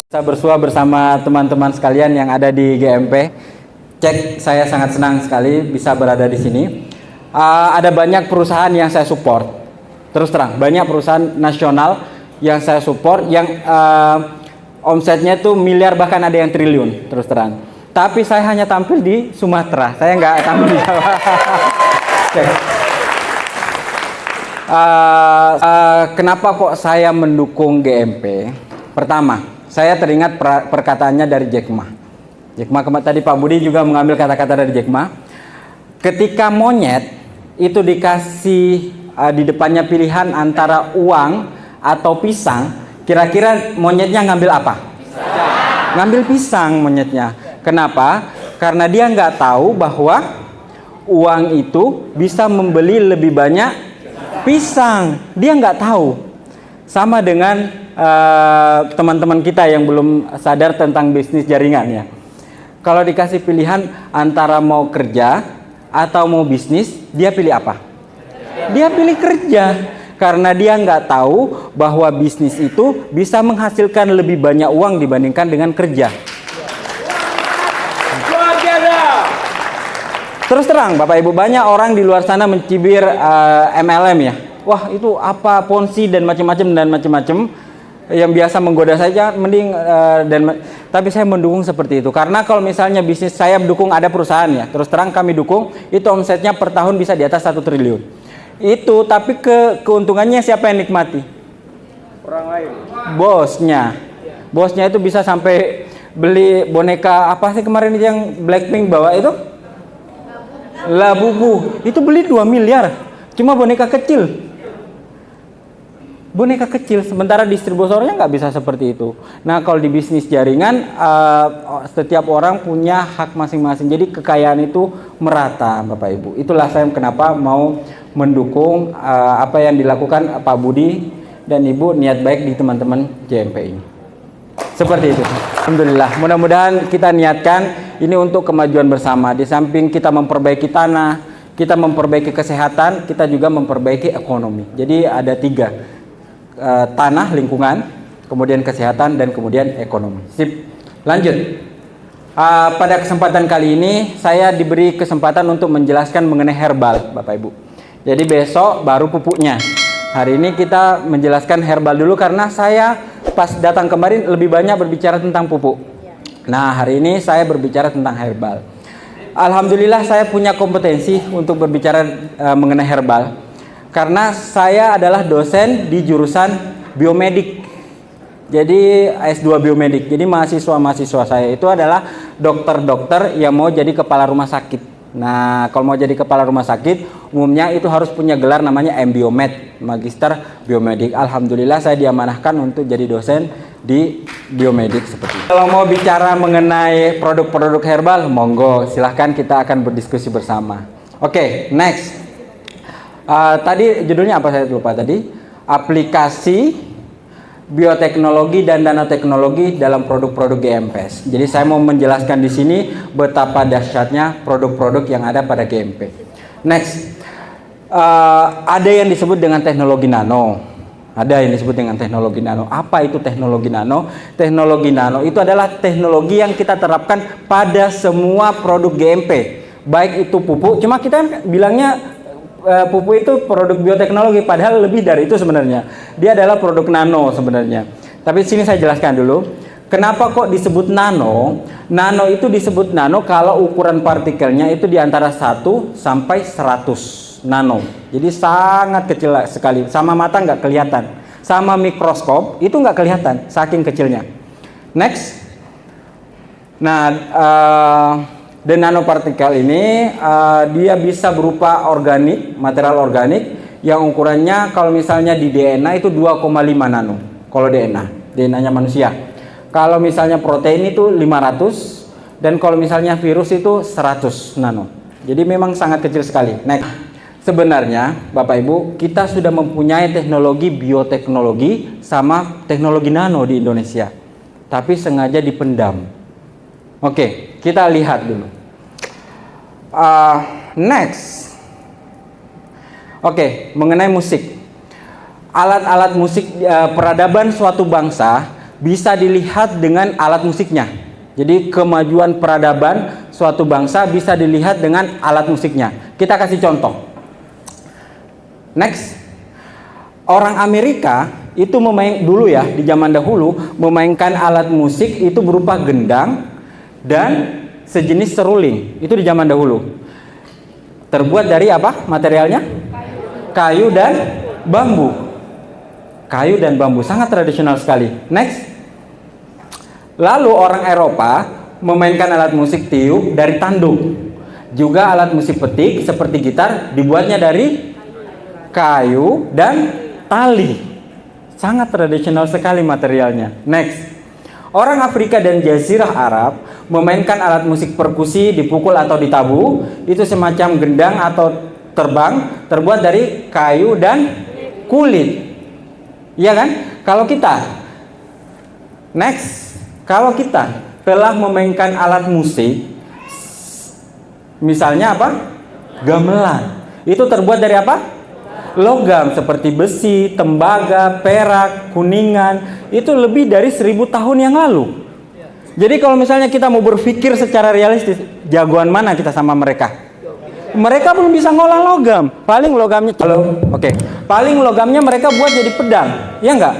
Saya bersua bersama teman-teman sekalian yang ada di GMP. Saya sangat senang sekali bisa berada di sini. Ada banyak perusahaan yang saya support. Terus terang, banyak perusahaan nasional yang saya support yang omsetnya itu miliar, bahkan ada yang triliun, terus terang. Tapi saya hanya tampil di Sumatera. Saya nggak tampil di Jawa. Kenapa kok saya mendukung GMP? Pertama, saya teringat perkataannya dari Jack Ma. Jack Ma, tadi Pak Budi juga mengambil kata-kata dari Jack Ma. Ketika monyet itu dikasih di depannya pilihan antara uang atau pisang, kira-kira monyetnya ngambil apa? Pisang. Ngambil pisang monyetnya. Kenapa? Karena dia nggak tahu bahwa uang itu bisa membeli lebih banyak pisang. Dia nggak tahu. Sama dengan teman-teman kita yang belum sadar tentang bisnis jaringan ya. Kalau dikasih pilihan antara mau kerja atau mau bisnis, dia pilih apa? Dia pilih kerja. Karena dia nggak tahu bahwa bisnis itu bisa menghasilkan lebih banyak uang dibandingkan dengan kerja. Terus terang Bapak Ibu, banyak orang di luar sana mencibir MLM ya. Wah, itu apa, Ponzi dan macam-macam. Yang biasa menggoda saja, mending tapi saya mendukung seperti itu. Karena kalau misalnya bisnis saya dukung, ada perusahaan ya, terus terang kami dukung, itu omsetnya per tahun bisa di atas 1 triliun. Itu, tapi keuntungannya siapa yang nikmati? Orang lain. Bosnya itu bisa sampai beli boneka apa sih kemarin yang Blackpink bawa itu? Labubu. Itu beli 2 miliar. Cuma boneka kecil. Sementara distributornya nggak bisa seperti itu. Nah, kalau di bisnis jaringan, setiap orang punya hak masing-masing. Jadi kekayaan itu merata, Bapak Ibu. Itulah saya kenapa mau mendukung apa yang dilakukan Pak Budi dan Ibu, niat baik di teman-teman JMP ini. Seperti itu. Alhamdulillah. Mudah-mudahan kita niatkan ini untuk kemajuan bersama. Di samping kita memperbaiki tanah, kita memperbaiki kesehatan, kita juga memperbaiki ekonomi. Jadi ada 3. Tanah, lingkungan, kemudian kesehatan, dan kemudian ekonomi. Sip, lanjut. Pada kesempatan kali ini saya diberi kesempatan untuk menjelaskan mengenai herbal, Bapak Ibu. Jadi besok baru pupuknya. Hari ini kita menjelaskan herbal dulu karena saya pas datang kemarin lebih banyak berbicara tentang pupuk. Nah, hari ini saya berbicara tentang herbal. Alhamdulillah saya punya kompetensi untuk berbicara mengenai herbal. Karena saya adalah dosen di jurusan biomedik. Jadi S2 biomedik. Jadi mahasiswa-mahasiswa saya itu adalah dokter-dokter yang mau jadi kepala rumah sakit. Nah, kalau mau jadi kepala rumah sakit, umumnya itu harus punya gelar namanya MBiomed, Magister Biomedik. Alhamdulillah saya diamanahkan untuk jadi dosen di biomedik seperti itu. Kalau mau bicara mengenai produk-produk herbal, monggo, silahkan kita akan berdiskusi bersama. Oke, next. Tadi judulnya apa saya lupa tadi? Aplikasi bioteknologi dan nanoteknologi dalam produk-produk GMP. Jadi saya mau menjelaskan di sini betapa dahsyatnya produk-produk yang ada pada GMP. Next, ada yang disebut dengan teknologi nano. Ada yang disebut dengan teknologi nano. Apa itu teknologi nano? Teknologi nano itu adalah teknologi yang kita terapkan pada semua produk GMP. Baik itu pupuk, cuma kita bilangnya pupuk itu produk bioteknologi, padahal lebih dari itu sebenarnya. Dia adalah produk nano sebenarnya. Tapi sini saya jelaskan dulu. Kenapa kok disebut nano? Nano itu disebut nano kalau ukuran partikelnya itu di antara 1 sampai 100 nano. Jadi sangat kecil sekali. Sama mata nggak kelihatan. Sama mikroskop itu nggak kelihatan, saking kecilnya. Next. Nah, dan nanopartikel ini dia bisa berupa organik, material organik yang ukurannya kalau misalnya di DNA itu 2,5 nano. Kalau DNA-nya manusia. Kalau misalnya protein itu 500 dan kalau misalnya virus itu 100 nano. Jadi memang sangat kecil sekali. Nah, sebenarnya Bapak Ibu, kita sudah mempunyai teknologi bioteknologi sama teknologi nano di Indonesia. Tapi sengaja dipendam. Oke, kita lihat dulu. Next. Oke, mengenai musik. Alat-alat musik peradaban suatu bangsa bisa dilihat dengan alat musiknya. Jadi kemajuan peradaban suatu bangsa bisa dilihat dengan alat musiknya. Kita kasih contoh. Next. Orang Amerika itu dulu ya, di zaman dahulu memainkan alat musik itu berupa gendang dan sejenis seruling. Itu di zaman dahulu. Terbuat dari apa materialnya? Kayu dan bambu. Kayu dan bambu, sangat tradisional sekali. Next. Lalu orang Eropa memainkan alat musik tiup dari tanduk. Juga alat musik petik seperti gitar dibuatnya dari kayu dan tali. Sangat tradisional sekali materialnya. Next. Orang Afrika dan Jazirah Arab memainkan alat musik perkusi dipukul atau ditabu. Itu semacam gendang atau terbang, terbuat dari kayu dan kulit. Iya kan? Kalau kita telah memainkan alat musik, misalnya apa? Gamelan. Itu terbuat dari apa? Logam seperti besi, tembaga, perak, kuningan. Itu lebih dari 1000 tahun yang lalu. Jadi kalau misalnya kita mau berpikir secara realistis, jagoan mana kita sama mereka? Mereka belum bisa ngolah logam. Paling logamnya mereka buat jadi pedang. Ya enggak?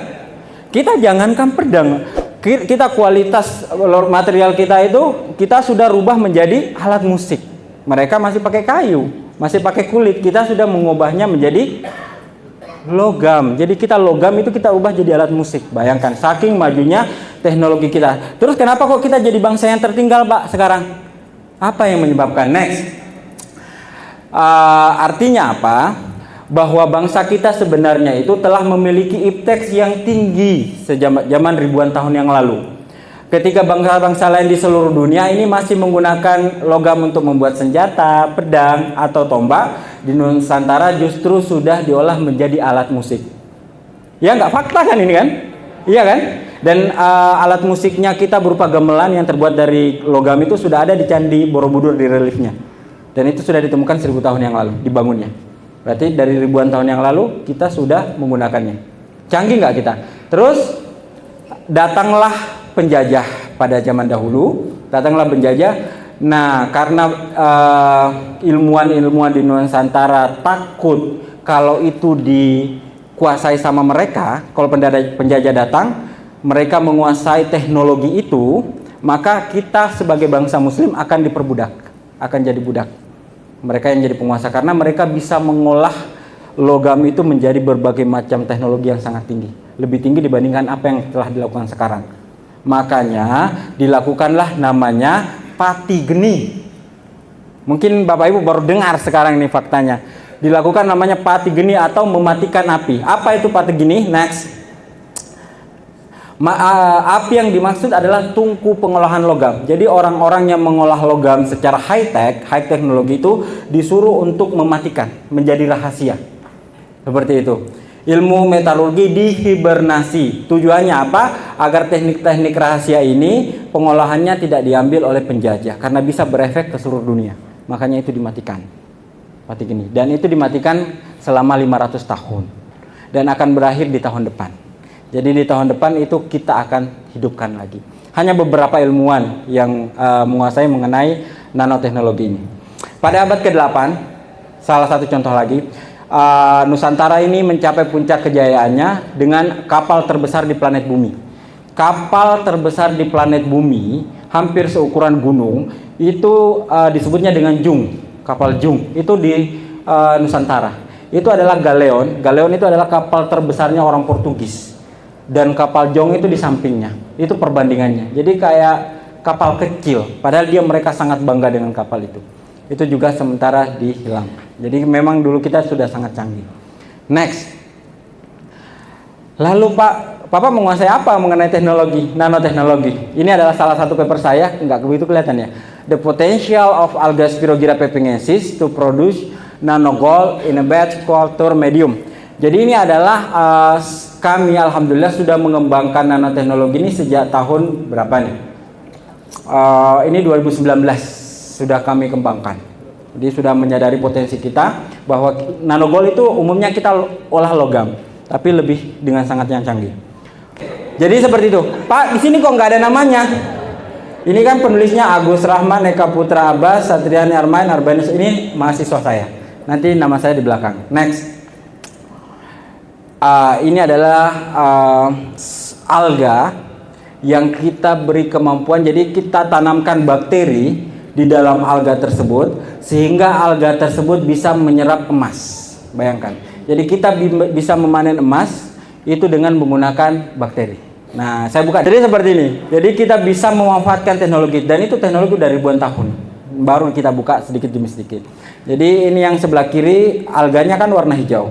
Kita jangankan pedang. Kita kualitas material kita itu kita sudah rubah menjadi alat musik. Mereka masih pakai kayu, masih pakai kulit. Kita sudah mengubahnya menjadi logam. Jadi logam itu kita ubah jadi alat musik. Bayangkan saking majunya teknologi kita. Terus kenapa kok kita jadi bangsa yang tertinggal, Pak, sekarang? Apa yang menyebabkan? Next. Artinya apa? Bahwa bangsa kita sebenarnya itu telah memiliki ipteks yang tinggi sejak zaman ribuan tahun yang lalu. Ketika bangsa-bangsa lain di seluruh dunia ini masih menggunakan logam untuk membuat senjata, pedang, atau tombak, di Nusantara justru sudah diolah menjadi alat musik. Ya nggak, fakta kan ini kan? Iya kan? Dan alat musiknya kita berupa gamelan yang terbuat dari logam itu sudah ada di Candi Borobudur di reliefnya. Dan itu sudah ditemukan 1000 tahun yang lalu dibangunnya. Berarti dari ribuan tahun yang lalu kita sudah menggunakannya. Canggih nggak kita? Terus datanglah penjajah pada zaman dahulu. Datanglah penjajah. Nah, karena ilmuwan-ilmuwan di Nusantara takut kalau itu dikuasai sama mereka, kalau penjajah datang, mereka menguasai teknologi itu, maka kita sebagai bangsa Muslim akan diperbudak, akan jadi budak. Mereka yang jadi penguasa karena mereka bisa mengolah logam itu menjadi berbagai macam teknologi yang sangat tinggi, lebih tinggi dibandingkan apa yang telah dilakukan sekarang. Makanya dilakukanlah namanya pati geni. Mungkin Bapak Ibu baru dengar sekarang ini faktanya. Dilakukan namanya pati geni atau mematikan api. Apa itu pati geni? Next. Api yang dimaksud adalah tungku pengolahan logam. Jadi orang-orang yang mengolah logam secara high teknologi itu disuruh untuk mematikan, menjadi rahasia. Seperti itu. Ilmu metalurgi dihibernasi. Tujuannya apa? Agar teknik-teknik rahasia ini pengolahannya tidak diambil oleh penjajah karena bisa berefek ke seluruh dunia. Makanya itu dimatikan. Pati geni. Dan itu dimatikan selama 500 tahun. Dan akan berakhir di tahun depan. Jadi di tahun depan itu kita akan hidupkan lagi. Hanya beberapa ilmuwan yang menguasai mengenai nanoteknologi ini. Pada abad ke-8, salah satu contoh lagi, Nusantara ini mencapai puncak kejayaannya dengan kapal terbesar di planet bumi. Kapal terbesar di planet bumi, hampir seukuran gunung, itu disebutnya dengan Jung, kapal Jung. Itu di Nusantara. Itu adalah galeon. Galeon itu adalah kapal terbesarnya orang Portugis. Dan kapal Jong itu di sampingnya. Itu perbandingannya. Jadi kayak kapal kecil. Padahal mereka sangat bangga dengan kapal itu. Itu juga sementara dihilang. Jadi memang dulu kita sudah sangat canggih. Next. Lalu Papa menguasai apa mengenai teknologi, nanoteknologi? Ini adalah salah satu paper saya, nggak begitu kelihatan ya. The potential of Alga Spirogyra pepiensis to produce nanogold in a batch culture medium. Jadi ini adalah kami alhamdulillah sudah mengembangkan nanoteknologi ini sejak tahun berapa nih? Ini 2019 sudah kami kembangkan. Jadi sudah menyadari potensi kita bahwa nanogold itu umumnya kita olah logam, tapi lebih dengan sangat yang canggih. Jadi seperti itu. Pak, di sini kok nggak ada namanya? Ini kan penulisnya Agus Rahman, Eka Putra Abbas, Satriani Armain, Arbanus. Ini mahasiswa saya. Nanti nama saya di belakang. Next. Ini adalah alga yang kita beri kemampuan. Jadi kita tanamkan bakteri di dalam alga tersebut sehingga alga tersebut bisa menyerap emas. Bayangkan. Jadi kita bisa memanen emas itu dengan menggunakan bakteri. Nah, saya buka. Jadi seperti ini. Jadi kita bisa memanfaatkan teknologi dan itu teknologi dari ribuan tahun. Baru kita buka sedikit demi sedikit. Jadi ini yang sebelah kiri alganya kan warna hijau.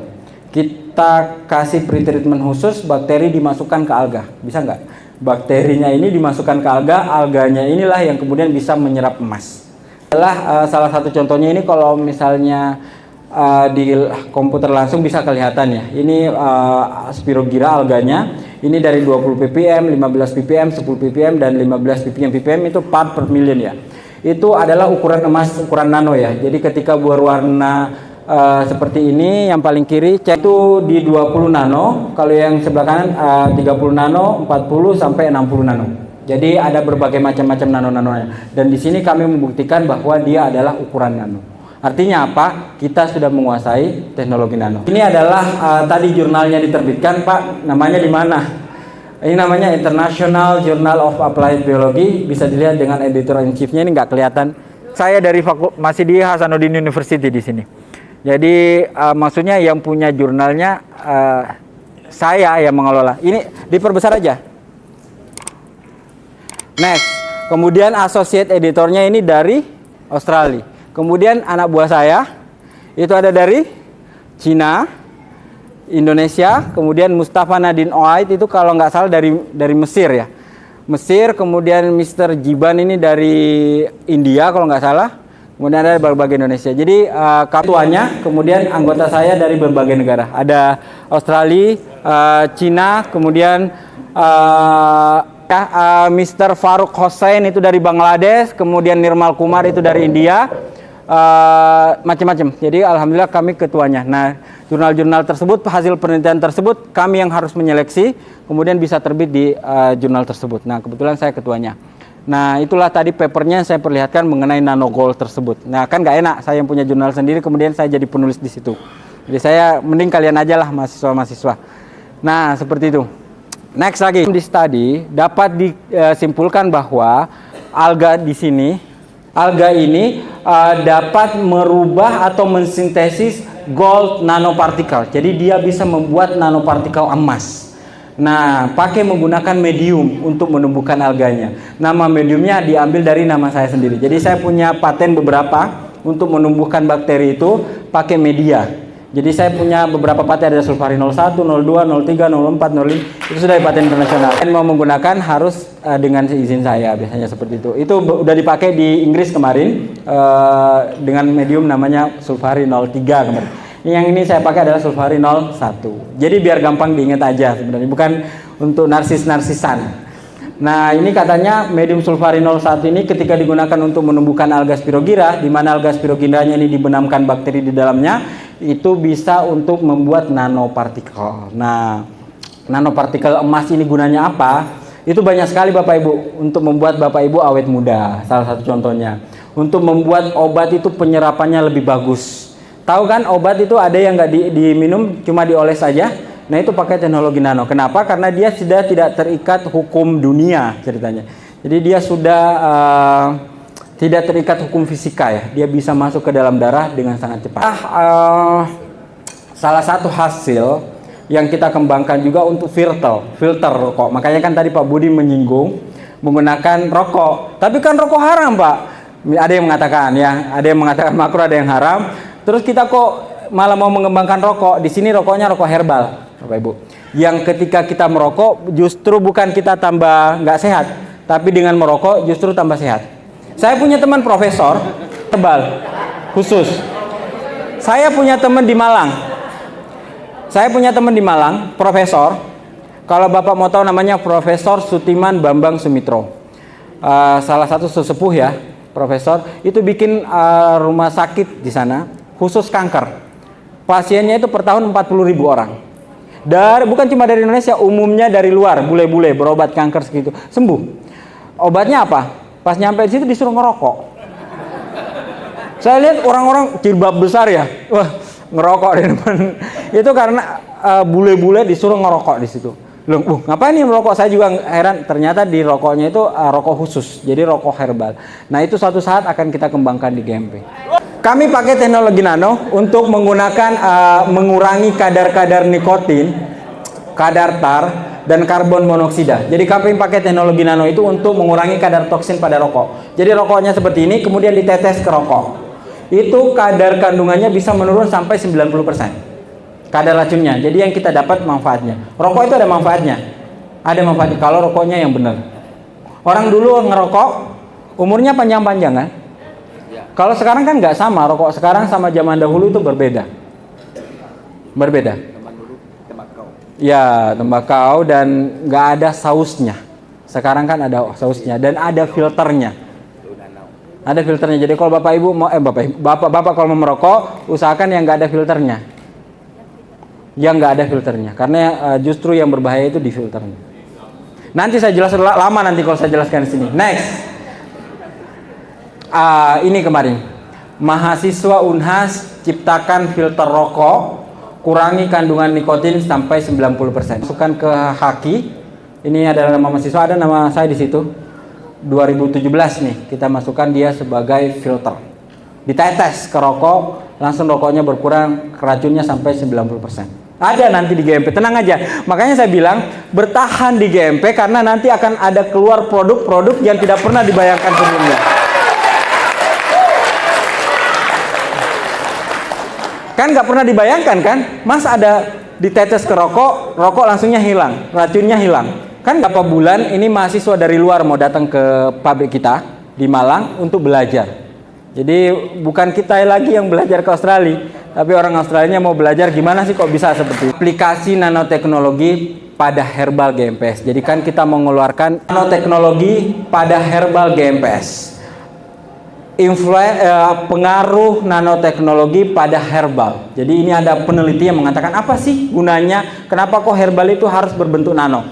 Kita kasih pre-treatment khusus, bakteri dimasukkan ke alga. Bisa nggak? Bakterinya ini dimasukkan ke alga, alganya inilah yang kemudian bisa menyerap emas. Adalah salah satu contohnya ini kalau misalnya di komputer langsung bisa kelihatan ya. Ini Spirogyra alganya. Ini dari 20 ppm, 15 ppm, 10 ppm dan 15 ppm. ppm itu part per million ya. Itu adalah ukuran emas, ukuran nano ya. Jadi ketika berwarna seperti ini, yang paling kiri cek itu di 20 nano, kalau yang sebelah kanan 30 nano, 40 sampai 60 nano. Jadi ada berbagai macam-macam nano-nanonya. Dan di sini kami membuktikan bahwa dia adalah ukuran nano. Artinya apa? Kita sudah menguasai teknologi nano. Ini adalah tadi jurnalnya diterbitkan, Pak. Namanya di mana? Ini namanya International Journal of Applied Biology. Bisa dilihat dengan editor in chief-nya, ini nggak kelihatan. Saya dari masih di Hasanuddin University di sini. Jadi maksudnya yang punya jurnalnya saya yang mengelola. Ini diperbesar aja. Next. Kemudian associate editornya ini dari Australia. Kemudian anak buah saya itu ada dari Cina, Indonesia, kemudian Mustafa Nadin Oaid itu kalau nggak salah dari Mesir ya. Mesir, kemudian Mr. Jiban ini dari India kalau nggak salah. Kemudian ada berbagai Indonesia. Jadi ketuanya, kemudian anggota saya dari berbagai negara. Ada Australia, Cina, kemudian Mr. Faruk Hossain itu dari Bangladesh, kemudian Nirmal Kumar itu dari India. Macam-macam. Jadi alhamdulillah kami ketuanya. Nah, jurnal-jurnal tersebut, hasil penelitian tersebut kami yang harus menyeleksi, kemudian bisa terbit di jurnal tersebut. Nah, kebetulan saya ketuanya. Nah, itulah tadi papernya saya perlihatkan mengenai nanogold tersebut. Nah, kan nggak enak saya yang punya jurnal sendiri, kemudian saya jadi penulis di situ. Jadi saya mending kalian aja lah mahasiswa-mahasiswa. Nah, seperti itu. Next lagi di study dapat disimpulkan bahwa alga di sini, alga ini dapat merubah atau mensintesis gold nanopartikel. Jadi dia bisa membuat nanopartikel emas. Nah, pakai menggunakan medium untuk menumbuhkan alganya. Nama mediumnya diambil dari nama saya sendiri. Jadi saya punya paten beberapa untuk menumbuhkan bakteri itu pakai media. Jadi saya punya beberapa paten, ada sulfari 01, 02, 03, 04, 05. Itu sudah paten internasional. Dan mau menggunakan harus dengan izin saya, biasanya seperti itu. Itu udah dipakai di Inggris kemarin dengan medium namanya sulfari 03 kemarin. Yang ini saya pakai adalah sulfari 01. Jadi biar gampang diingat aja sebenarnya, bukan untuk narsis-narsisan. Nah, ini katanya medium sulfari 01 ini ketika digunakan untuk menumbuhkan alga Spirogyra, di mana alga Spirogyranya ini dibenamkan bakteri di dalamnya, itu bisa untuk membuat nanopartikel. Nah, nanopartikel emas ini gunanya apa? Itu banyak sekali Bapak Ibu, untuk membuat Bapak Ibu awet muda, salah satu contohnya. Untuk membuat obat itu penyerapannya lebih bagus. Tahu kan obat itu ada yang nggak diminum, cuma dioles saja. Nah, itu pakai teknologi nano. Kenapa? Karena dia sudah tidak terikat hukum dunia ceritanya. Jadi dia sudah tidak terikat hukum fisika ya. Dia bisa masuk ke dalam darah dengan sangat cepat. Salah satu hasil yang kita kembangkan juga untuk filter rokok. Makanya kan tadi Pak Budi menyinggung menggunakan rokok. Tapi kan rokok haram, Pak. Ada yang mengatakan ya, ada yang mengatakan makruh, ada yang haram. Terus kita kok malah mau mengembangkan rokok. Di sini rokoknya rokok herbal, Bapak Ibu. Yang ketika kita merokok justru bukan kita tambah nggak sehat, tapi dengan merokok justru tambah sehat. Saya punya teman profesor tebal khusus. Saya punya teman di Malang. Profesor. Kalau Bapak mau tahu namanya Profesor Sutiman Bambang Sumitro. Salah satu sesepuh ya, profesor. Itu bikin rumah sakit di sana khusus kanker. Pasiennya itu per tahun 40.000 orang. bukan cuma dari Indonesia, umumnya dari luar, bule-bule berobat kanker segitu, sembuh. Obatnya apa? Pas nyampe di situ disuruh ngerokok. Saya lihat orang-orang jilbab besar ya, wah ngerokok di depan. Itu karena bule-bule disuruh ngerokok di situ. Loh, ngapain nih merokok? Saya juga heran, ternyata di rokoknya itu rokok khusus, jadi rokok herbal. Nah itu suatu saat akan kita kembangkan di GMP. Kami pakai teknologi nano untuk menggunakan mengurangi kadar-kadar nikotin, kadar tar, dan karbon monoksida. Jadi kami pakai teknologi nano itu untuk mengurangi kadar toksin pada rokok. Jadi rokoknya seperti ini, kemudian ditetes ke rokok. Itu kadar kandungannya bisa menurun sampai 90%. Kadar racunnya. Jadi yang kita dapat manfaatnya. Rokok itu ada manfaatnya. Ada manfaatnya kalau rokoknya yang benar. Orang dulu ngerokok umurnya panjang-panjang kan? Kalau sekarang kan nggak sama, rokok sekarang sama zaman dahulu itu berbeda. Berbeda. Ya, tembakau dan nggak ada sausnya. Sekarang kan ada sausnya dan ada filternya. Ada filternya. Jadi kalau bapak ibu mau, bapak kalau mau merokok, usahakan yang nggak ada filternya. Yang nggak ada filternya, karena justru yang berbahaya itu di filternya. Nanti saya jelaskan lama nanti kalau saya jelaskan di sini. Next. Ini kemarin mahasiswa Unhas ciptakan filter rokok, kurangi kandungan nikotin sampai 90%. Masukkan ke Haki. Ini adalah nama mahasiswa, ada nama saya di situ. 2017 nih kita masukkan dia sebagai filter. Ditetes ke rokok, langsung rokoknya berkurang, racunnya sampai 90%. Ada nanti di GMP, tenang aja. Makanya saya bilang bertahan di GMP karena nanti akan ada keluar produk-produk yang tidak pernah dibayangkan sebelumnya. Kan nggak pernah dibayangkan kan, Mas ada ditetes ke rokok, rokok langsungnya hilang, racunnya hilang. Kan berapa bulan ini mahasiswa dari luar mau datang ke pabrik kita di Malang untuk belajar. Jadi bukan kita lagi yang belajar ke Australia, tapi orang Australianya mau belajar gimana sih kok bisa seperti itu. Aplikasi nanoteknologi pada herbal GMPS. Jadi kan kita mengeluarkan nanoteknologi pada herbal GMPS. Pengaruh nanoteknologi pada herbal. Jadi ini ada peneliti yang mengatakan apa sih gunanya, kenapa kok herbal itu harus berbentuk nano.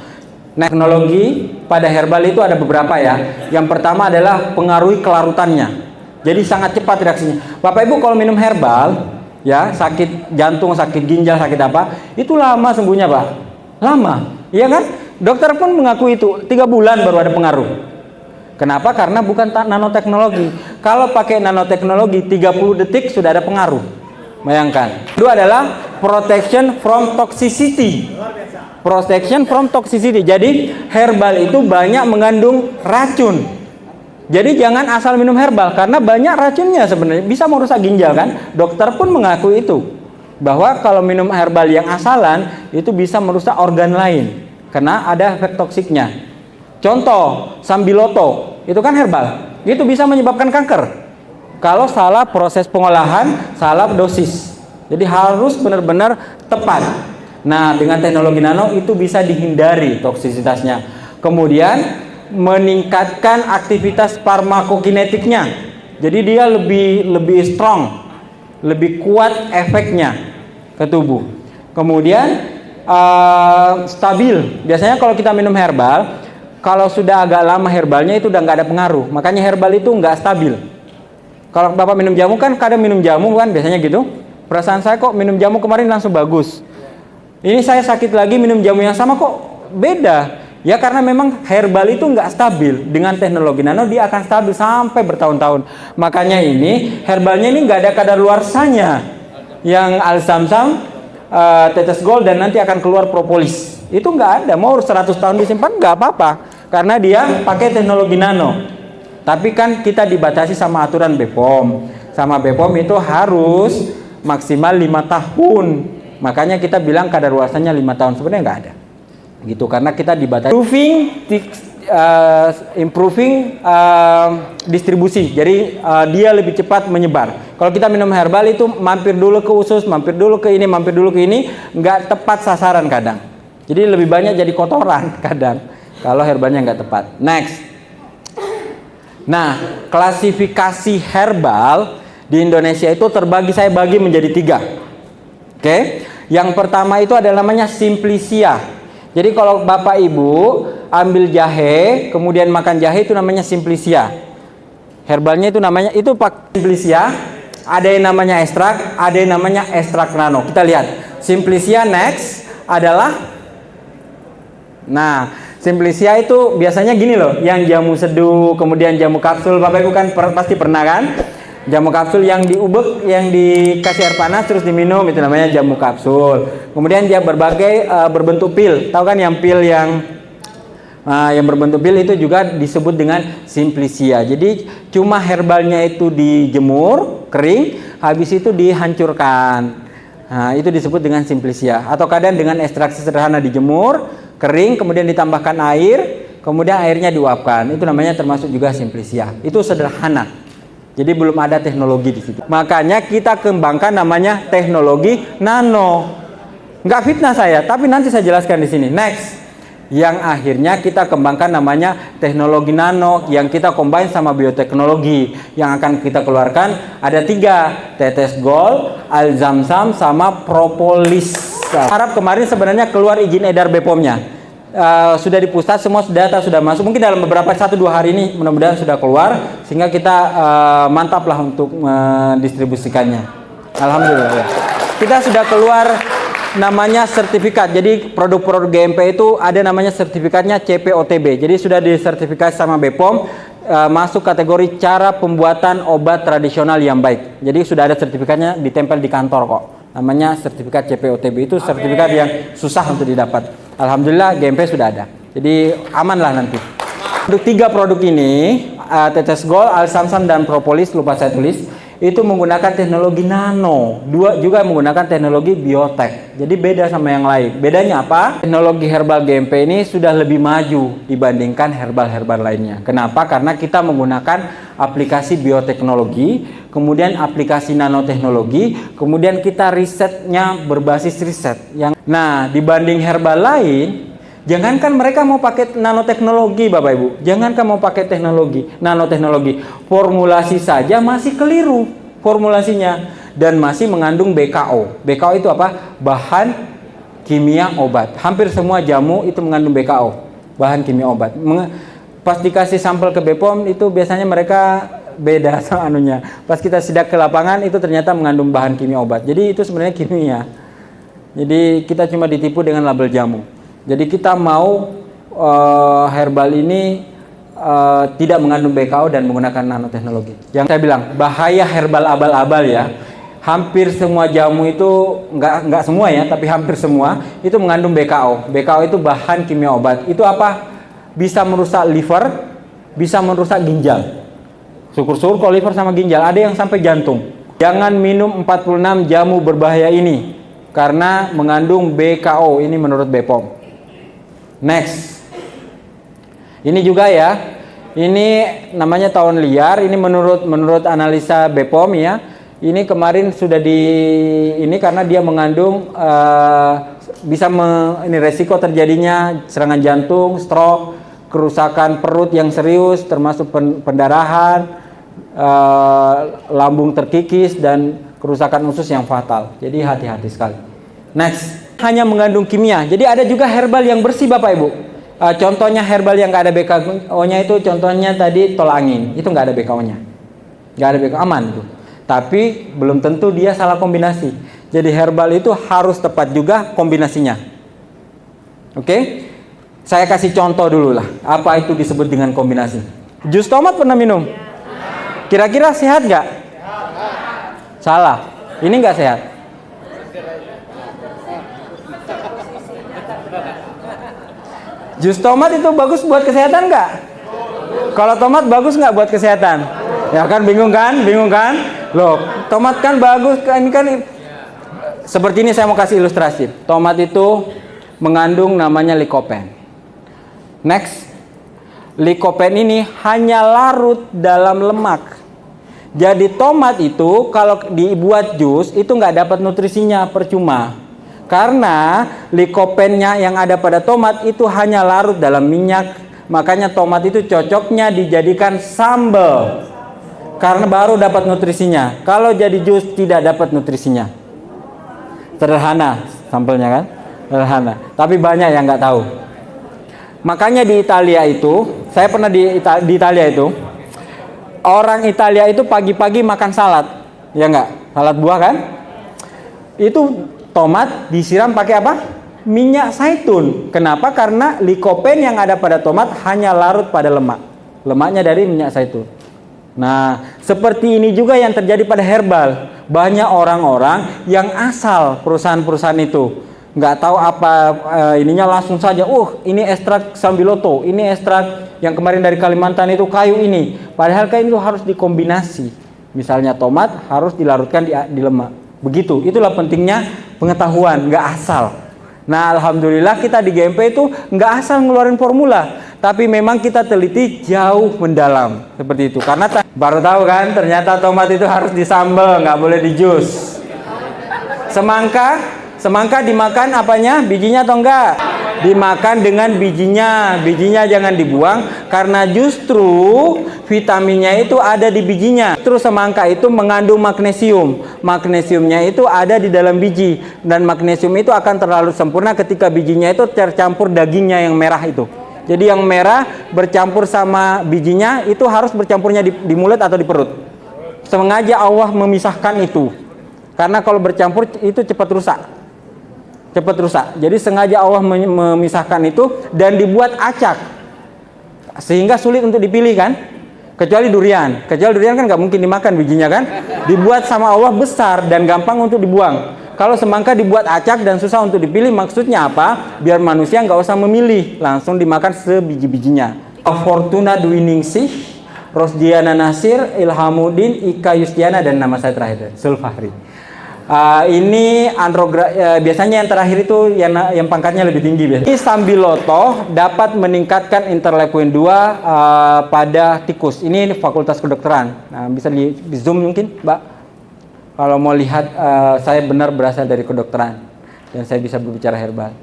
Teknologi pada herbal itu ada beberapa ya. Yang pertama adalah pengaruhi kelarutannya. Jadi sangat cepat reaksinya. Bapak Ibu kalau minum herbal, ya sakit jantung, sakit ginjal, sakit apa, itu lama sembuhnya Pak. Lama, iya kan? Dokter pun mengaku itu 3 bulan baru ada pengaruh. Kenapa? Karena bukan nanoteknologi. Kalau pakai nanoteknologi 30 detik sudah ada pengaruh. Bayangkan. Kedua adalah protection from toxicity. Protection from toxicity. Jadi herbal itu banyak mengandung racun. Jadi jangan asal minum herbal karena banyak racunnya sebenarnya. Bisa merusak ginjal kan? Dokter pun mengaku itu. Bahwa kalau minum herbal yang asalan itu bisa merusak organ lain. Karena ada efek toksiknya. Contoh, sambiloto, itu kan herbal. Itu bisa menyebabkan kanker. Kalau salah proses pengolahan, salah dosis. Jadi harus benar-benar tepat. Nah, dengan teknologi nano itu bisa dihindari toksisitasnya. Kemudian meningkatkan aktivitas farmakokinetiknya. Jadi dia lebih strong, lebih kuat efeknya ke tubuh. Kemudian stabil. Biasanya kalau kita minum herbal, kalau sudah agak lama herbalnya itu udah nggak ada pengaruh. Makanya herbal itu nggak stabil. Kalau Bapak minum jamu kan kadang minum jamu kan biasanya gitu. Perasaan saya kok minum jamu kemarin langsung bagus. Ini saya sakit lagi minum jamu yang sama kok beda. Ya karena memang herbal itu nggak stabil. Dengan teknologi nano dia akan stabil sampai bertahun-tahun. Makanya ini herbalnya ini nggak ada kadaluarsanya. Yang al-samsam, tetes gold dan nanti akan keluar propolis. Itu nggak ada. Mau 100 tahun disimpan nggak apa-apa. Karena dia pakai teknologi nano. Tapi kan kita dibatasi sama aturan BPOM. Sama BPOM itu harus maksimal 5 tahun. Makanya kita bilang kadaluarsanya 5 tahun. Sebenarnya nggak ada. Gitu karena kita dibatasi. Improving distribusi. Jadi dia lebih cepat menyebar. Kalau kita minum herbal itu mampir dulu ke usus, mampir dulu ke ini, mampir dulu ke ini, nggak tepat sasaran kadang. Jadi lebih banyak jadi kotoran kadang kalau herbalnya nggak tepat. Next. Nah, klasifikasi herbal di Indonesia itu saya bagi menjadi 3. Oke. Yang pertama itu adalah namanya Simplicia. Jadi kalau Bapak Ibu ambil jahe, kemudian makan jahe itu namanya Simplicia. Herbalnya itu namanya itu Pak Simplicia. Ada yang namanya ekstrak, ada yang namanya ekstrak nano. Kita lihat. Simplicia next adalah, nah Simplicia itu biasanya gini loh, yang jamu seduh, kemudian jamu kapsul. Bapak Ibu kan pasti pernah kan? Jamu kapsul yang diubek, yang dikasih air panas terus diminum, itu namanya jamu kapsul. Kemudian dia berbagai berbentuk pil. Tahu kan yang pil yang berbentuk pil itu juga disebut dengan Simplicia. Jadi cuma herbalnya itu dijemur, kering, habis itu dihancurkan. Nah, itu disebut dengan Simplicia. Atau kadang dengan ekstraksi sederhana dijemur, kering, kemudian ditambahkan air, kemudian airnya diuapkan. Itu namanya termasuk juga Simplicia. Itu sederhana. Jadi belum ada teknologi di situ. Makanya kita kembangkan namanya teknologi nano. Nggak fitnah saya, tapi nanti saya jelaskan di sini. Next, yang akhirnya kita kembangkan namanya teknologi nano, yang kita combine sama bioteknologi. Yang akan kita keluarkan ada 3, tetes gold, alzamsam, sama propolis. Harap kemarin sebenarnya keluar izin edar BPOM-nya. Sudah di pusat, semua data sudah masuk. Mungkin dalam beberapa 1-2 hari ini mudah-mudahan sudah keluar, sehingga kita mantap lah untuk mendistribusikannya. Alhamdulillah. Kita sudah keluar namanya sertifikat. Jadi produk-produk GMP itu ada namanya sertifikatnya CPOTB. Jadi sudah disertifikasi sama BPOM, masuk kategori cara pembuatan obat tradisional yang baik. Jadi sudah ada sertifikatnya, ditempel di kantor kok. Namanya sertifikat CPOTB. Itu sertifikat yang susah untuk didapat. Alhamdulillah GMP sudah ada. Jadi aman lah nanti. Untuk 3 produk ini, tetes gold, alsamsam, dan propolis, lupa saya tulis, itu menggunakan teknologi nano. 2 juga menggunakan teknologi biotek. Jadi beda sama yang lain. Bedanya apa? Teknologi herbal GMP ini sudah lebih maju dibandingkan herbal-herbal lainnya. Kenapa? Karena kita menggunakan aplikasi bioteknologi, kemudian aplikasi nanoteknologi, kemudian kita risetnya berbasis riset. Nah, dibanding herbal lain, jangankan mereka mau pakai nanoteknologi, Bapak Ibu. Jangankan mau pakai teknologi, nanoteknologi. Formulasi saja masih keliru formulasinya dan masih mengandung BKO. BKO itu apa? Bahan kimia obat. Hampir semua jamu itu mengandung BKO, bahan kimia obat. Pas dikasih sampel ke BPOM itu biasanya mereka beda sama anunya. Pas kita sidak ke lapangan itu ternyata mengandung bahan kimia obat. Jadi itu sebenarnya kimia. Jadi kita cuma ditipu dengan label jamu. Jadi kita mau herbal ini tidak mengandung BKO dan menggunakan nanoteknologi. Yang saya bilang bahaya herbal abal-abal ya. Hampir semua jamu itu enggak semua ya, tapi hampir semua itu mengandung BKO. BKO itu bahan kimia obat. Itu apa? Bisa merusak liver, bisa merusak ginjal. Syukur-syukur kalau liver sama ginjal, ada yang sampai jantung. Jangan minum 46 jamu berbahaya ini karena mengandung BKO, ini menurut BPOM. Next. Ini juga ya. Ini namanya tawon liar, ini menurut analisa BPOM ya. Ini kemarin sudah ini karena dia mengandung bisa ini resiko terjadinya serangan jantung, stroke, kerusakan perut yang serius termasuk pendarahan, lambung terkikis, dan kerusakan usus yang fatal. Jadi hati-hati sekali. Next, hanya mengandung kimia. Jadi ada juga herbal yang bersih Bapak Ibu. Contohnya herbal yang nggak ada BKO-nya itu contohnya tadi tol angin. Itu nggak ada BKO-nya. Nggak ada BKO, aman tuh. Tapi belum tentu dia salah kombinasi. Jadi herbal itu harus tepat juga kombinasinya. Oke? Saya kasih contoh dulu lah. Apa itu disebut dengan kombinasi? Jus tomat pernah minum? Kira-kira sehat nggak? Salah. Ini nggak sehat. Jus tomat itu bagus buat kesehatan nggak? Kalau tomat bagus nggak buat kesehatan? Ya kan, bingung kan? Bingung kan? Loh, tomat kan bagus kan, ini kan seperti ini. Saya mau kasih ilustrasi. Tomat itu mengandung namanya likopen. Next, likopen ini hanya larut dalam lemak. Jadi tomat itu kalau dibuat jus itu nggak dapat nutrisinya, percuma. Karena likopennya yang ada pada tomat itu hanya larut dalam minyak. Makanya tomat itu cocoknya dijadikan sambal. Karena baru dapat nutrisinya. Kalau jadi jus tidak dapat nutrisinya. Sederhana. sampelnya kan, sederhana. Tapi banyak yang nggak tahu. Makanya di Italia itu, saya pernah di Italia itu, orang Italia itu pagi-pagi makan salad, ya nggak? Salad buah kan? Itu tomat disiram pakai apa? Minyak zaitun. Kenapa? Karena likopen yang ada pada tomat hanya larut pada lemak. Lemaknya dari minyak zaitun. Nah, seperti ini juga yang terjadi pada herbal. Banyak orang-orang yang asal perusahaan-perusahaan itu nggak tahu apa ininya, langsung saja, ini ekstrak sambiloto, ini ekstrak yang kemarin dari Kalimantan itu kayu ini. Padahal kayu itu harus dikombinasi. Misalnya tomat harus dilarutkan di lemak. Begitu. Itulah pentingnya pengetahuan, nggak asal. Nah, alhamdulillah kita di GMP itu nggak asal ngeluarin formula, tapi memang kita teliti jauh mendalam seperti itu. Karena baru tahu kan, ternyata tomat itu harus disambal, nggak boleh di jus. Semangka dimakan apanya? Bijinya atau enggak? Dimakan dengan bijinya. Bijinya jangan dibuang karena justru vitaminnya itu ada di bijinya. Terus semangka itu mengandung magnesium. Magnesiumnya itu ada di dalam biji, dan magnesium itu akan terlalu sempurna ketika bijinya itu tercampur dagingnya yang merah itu. Jadi yang merah bercampur sama bijinya itu harus bercampurnya di mulut atau di perut. Sengaja Allah memisahkan itu. Karena kalau bercampur itu cepat rusak. Jadi sengaja Allah memisahkan itu dan dibuat acak, sehingga sulit untuk dipilih kan. Kecuali durian kan nggak mungkin dimakan bijinya kan. Dibuat sama Allah besar dan gampang untuk dibuang. Kalau semangka dibuat acak dan susah untuk dipilih, maksudnya apa? Biar manusia nggak usah memilih, langsung dimakan sebiji-bijinya. Fortuna Dwiningsih, Rosdiana Nasir, Ilhamuddin, Ika Yustiana, dan nama saya terakhir Zulfahri. Ini biasanya yang terakhir itu yang pangkatnya lebih tinggi biasanya. Ini sambiloto dapat meningkatkan interleukin 2 pada tikus. Ini fakultas kedokteran. Nah, bisa di zoom mungkin, Mbak. Kalau mau lihat saya benar berasal dari kedokteran dan saya bisa berbicara herbal.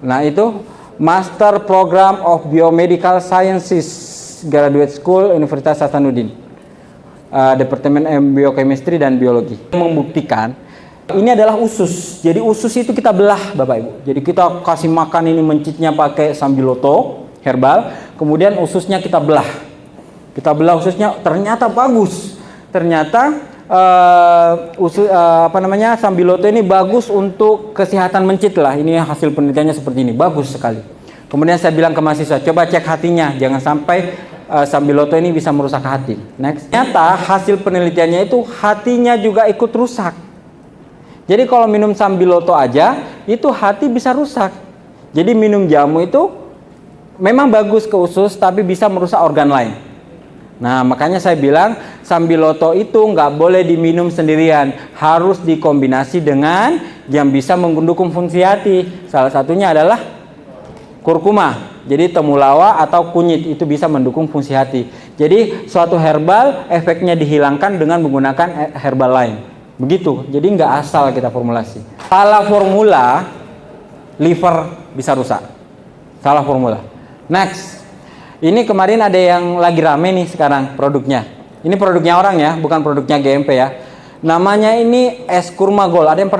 Nah, itu Master Program of Biomedical Sciences, Graduate School, Universitas Hasanuddin, Departemen Biochemistry dan Biologi. Membuktikan ini adalah usus. Jadi usus itu kita belah, Bapak Ibu. Jadi kita kasih makan ini mencitnya pakai sambiloto herbal, kemudian ususnya kita belah. Kita belah ususnya, ternyata bagus. Ternyata sambiloto ini bagus untuk kesehatan mencit lah. Ini hasil penelitiannya seperti ini, bagus sekali. Kemudian saya bilang ke mahasiswa, coba cek hatinya, jangan sampai sambiloto ini bisa merusak hati. Next. Ternyata hasil penelitiannya itu hatinya juga ikut rusak. Jadi kalau minum sambiloto aja, itu hati bisa rusak. Jadi minum jamu itu memang bagus ke usus, tapi bisa merusak organ lain. Nah, makanya saya bilang sambiloto itu nggak boleh diminum sendirian, harus dikombinasi dengan yang bisa mendukung fungsi hati. Salah satunya adalah kurkuma. Jadi temulawak atau kunyit itu bisa mendukung fungsi hati. Jadi suatu herbal efeknya dihilangkan dengan menggunakan herbal lain. Begitu. Jadi nggak asal kita formulasi. Salah formula, liver bisa rusak. Salah formula. Next. Ini kemarin ada yang lagi rame nih sekarang produknya. Ini produknya orang ya, bukan produknya GMP ya. Namanya ini es kurma gold. Ada yang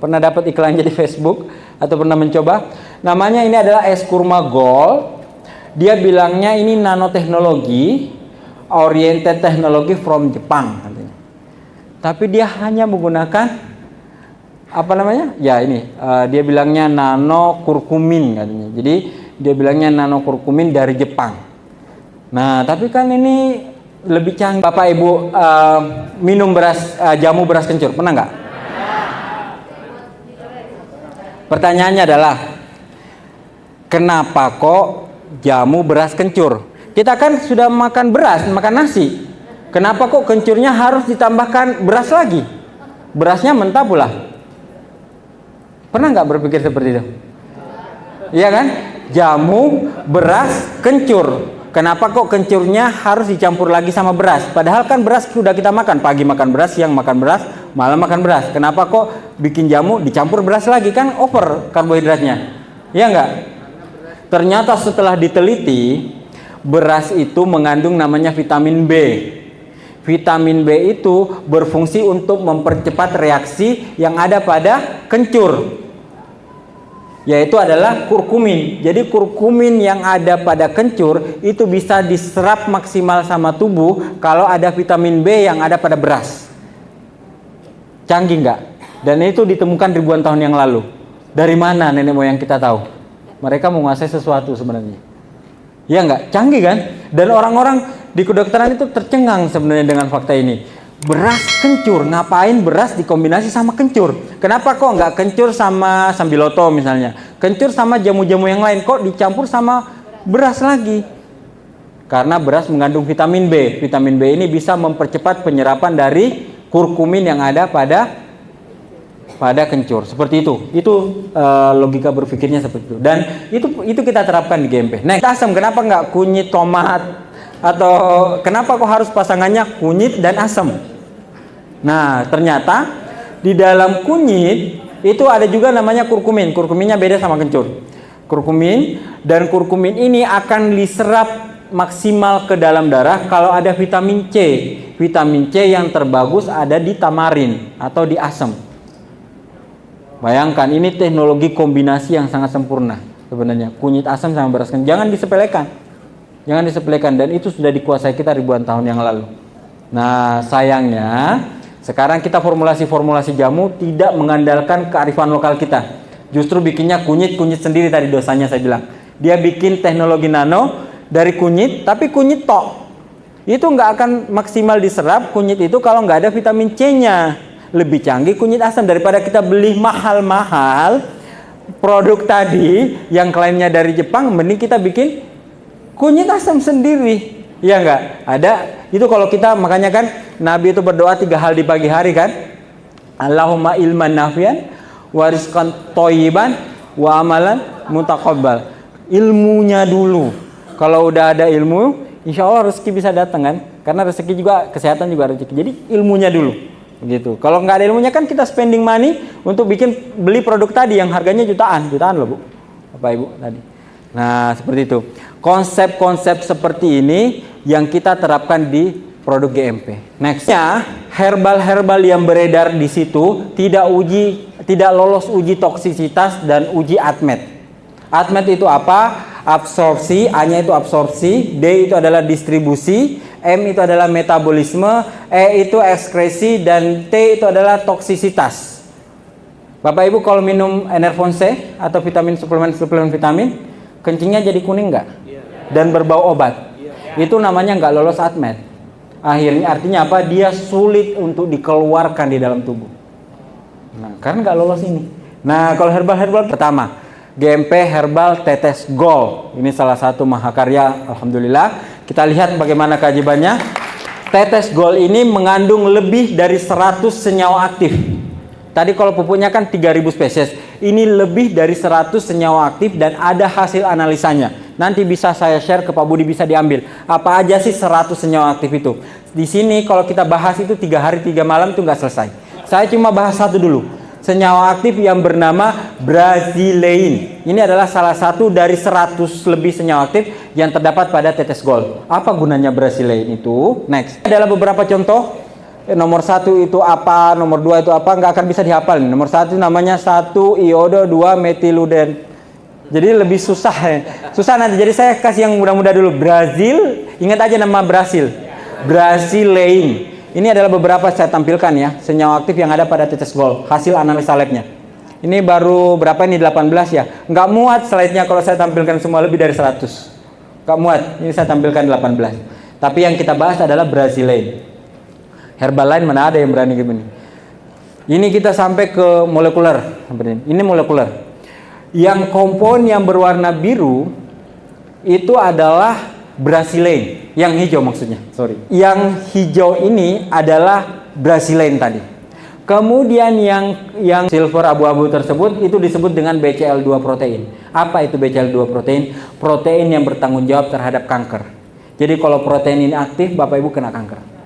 pernah dapat iklannya di Facebook atau pernah mencoba? Namanya ini adalah es kurma gold. Dia bilangnya ini nanoteknologi, oriented technology from Jepang katanya. Tapi dia hanya menggunakan dia bilangnya nano kurkumin katanya. Jadi dia bilangnya nano kurkumin dari Jepang. Nah, tapi kan ini lebih canggih. Bapak Ibu minum jamu beras kencur, pernah nggak? Pertanyaannya adalah, kenapa kok jamu beras kencur? Kita kan sudah makan beras, makan nasi. Kenapa kok kencurnya harus ditambahkan beras lagi? Berasnya mentah pula. Pernah nggak berpikir seperti itu? Iya kan? Jamu beras kencur. Kenapa kok kencurnya harus dicampur lagi sama beras? Padahal kan beras sudah kita makan. Pagi makan beras, siang makan beras, malam makan beras. Kenapa kok bikin jamu dicampur beras lagi? Kan over karbohidratnya. Iya nggak? Ternyata setelah diteliti, beras itu mengandung namanya vitamin B. Vitamin B itu berfungsi untuk mempercepat reaksi yang ada pada kencur, yaitu adalah kurkumin. Jadi kurkumin yang ada pada kencur itu bisa diserap maksimal sama tubuh kalau ada vitamin B yang ada pada beras. Canggih nggak? Dan itu ditemukan ribuan tahun yang lalu. Dari mana nenek moyang kita tahu? Mereka menguasai sesuatu sebenarnya. Ya nggak? Canggih kan? Dan orang-orang di kedokteran itu tercengang sebenarnya dengan fakta ini. Beras kencur, ngapain beras dikombinasi sama kencur? Kenapa kok nggak kencur sama sambiloto misalnya? Kencur sama jamu-jamu yang lain, kok dicampur sama beras lagi? Karena beras mengandung vitamin B. Vitamin B ini bisa mempercepat penyerapan dari kurkumin yang ada pada kencur. Seperti itu. Itu logika berpikirnya seperti itu. Dan itu kita terapkan di GMP. Nah, asam kenapa nggak kunyit tomat? Atau kenapa kok harus pasangannya kunyit dan asam? Nah, ternyata di dalam kunyit itu ada juga namanya kurkumin. Kurkuminnya beda sama kencur. Kurkumin, dan kurkumin ini akan diserap maksimal ke dalam darah kalau ada vitamin C. Vitamin C yang terbagus ada di tamarin atau di asam. Bayangkan, ini teknologi kombinasi yang sangat sempurna sebenarnya. Kunyit asam sama beras kencur. Jangan disepelekan. Jangan disepelekan, dan itu sudah dikuasai kita ribuan tahun yang lalu. Nah, sayangnya sekarang kita formulasi jamu tidak mengandalkan kearifan lokal kita. Justru bikinnya kunyit sendiri, tadi dosanya saya bilang. Dia bikin teknologi nano dari kunyit, tapi kunyit tok. Itu nggak akan maksimal diserap kunyit itu kalau nggak ada vitamin C-nya. Lebih canggih kunyit asam daripada kita beli mahal-mahal produk tadi yang klaimnya dari Jepang, mending kita bikin kunyit asam sendiri. Ya enggak? Ada itu kalau kita, makanya kan Nabi itu berdoa 3 hal di pagi hari kan. Allahumma ilman nafian, wa rizqan thayyiban, wa amalan mutaqabbal. Ilmunya dulu. Kalau udah ada ilmu, insya Allah rezeki bisa datang kan. Karena rezeki juga, kesehatan juga rezeki. Jadi ilmunya dulu. Begitu. Kalau nggak ada ilmunya kan kita spending money untuk beli produk tadi yang harganya jutaan loh Bu, Bapak Ibu tadi. Nah, seperti itu. Konsep-konsep seperti ini yang kita terapkan di produk GMP. Nextnya, herbal-herbal yang beredar di situ tidak lolos uji toksisitas dan uji ADMET. ADMET itu apa? Absorpsi, A-nya itu absorpsi, D itu adalah distribusi, M itu adalah metabolisme, E itu ekskresi, dan T itu adalah toksisitas. Bapak Ibu kalau minum Enervon C atau suplemen vitamin, kencingnya jadi kuning nggak? Dan berbau obat. Itu namanya nggak lolos ADMET. Akhirnya artinya apa? Dia sulit untuk dikeluarkan di dalam tubuh. Nah, karena nggak lolos ini. Nah, kalau herbal pertama, GMP Herbal Tetes Gold. Ini salah satu mahakarya, alhamdulillah. Kita lihat bagaimana keajaibannya. Tetes Gold ini mengandung lebih dari 100 senyawa aktif. Tadi kalau pupuknya kan 3000 spesies. Ini lebih dari 100 senyawa aktif dan ada hasil analisanya. Nanti bisa saya share ke Pak Budi, bisa diambil. Apa aja sih 100 senyawa aktif itu? Di sini kalau kita bahas itu 3 hari 3 malam itu nggak selesai. Saya cuma bahas satu dulu. Senyawa aktif yang bernama Brazillein. Ini adalah salah satu dari 100 lebih senyawa aktif yang terdapat pada Tetes Gold. Apa gunanya Brazillein itu? Next. Adalah beberapa contoh. Nomor 1 itu apa, nomor 2 itu apa, nggak akan bisa dihafal. Nomor 1 namanya 1 iodo 2 metiluden. Jadi lebih susah ya. Susah nanti. Jadi saya kasih yang mudah-mudah dulu. Brazil, ingat aja nama Brasil. Brazillein. Ini adalah beberapa saya tampilkan ya, senyawa aktif yang ada pada Tetes Gold, hasil analisa labnya. Ini baru berapa ini, 18 ya. Nggak muat slide-nya kalau saya tampilkan semua lebih dari 100. Nggak muat, ini saya tampilkan 18. Tapi yang kita bahas adalah Brazillein. Herbal lain mana ada yang berani gini. Ini kita sampai ke molekuler. Ini molekuler. Yang kompon yang berwarna biru itu adalah Brazillein, yang hijau maksudnya. Sorry. Yang hijau ini adalah Brazillein tadi. Kemudian yang silver abu-abu tersebut itu disebut dengan BCL2 protein. Apa itu BCL2 protein? Protein yang bertanggung jawab terhadap kanker. Jadi kalau protein ini aktif, Bapak Ibu kena kanker.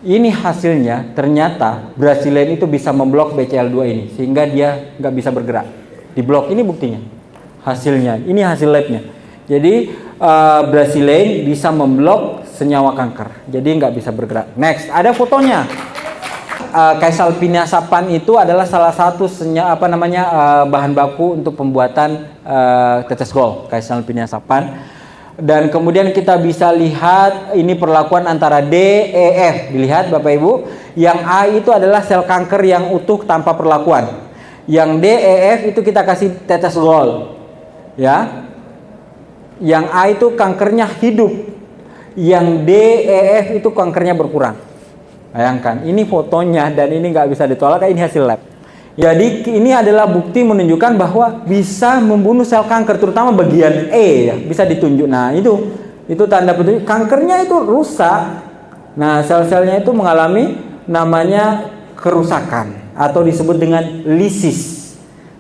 Ini hasilnya, ternyata Brazillein itu bisa memblok BCL2 ini sehingga dia nggak bisa bergerak. Diblok, ini buktinya. Hasilnya, ini hasil labnya. Jadi Brasilein bisa memblok senyawa kanker, jadi nggak bisa bergerak. Next, ada fotonya. Caesalpiniasapan itu adalah salah satu bahan baku untuk pembuatan tetes gol, caesalpiniasapan. Dan kemudian kita bisa lihat ini perlakuan antara D, E, F. Dilihat Bapak Ibu, yang A itu adalah sel kanker yang utuh tanpa perlakuan. Yang D, E, F itu kita kasih tetes gol, ya. Yang A itu kankernya hidup, yang D, E, F itu kankernya berkurang. Bayangkan, ini fotonya dan ini nggak bisa ditolak, ini hasil lab. Jadi ini adalah bukti menunjukkan bahwa bisa membunuh sel kanker, terutama bagian E ya, bisa ditunjuk. Nah itu tanda petunjuk kankernya itu rusak. Nah sel-selnya itu mengalami namanya kerusakan atau disebut dengan lisis.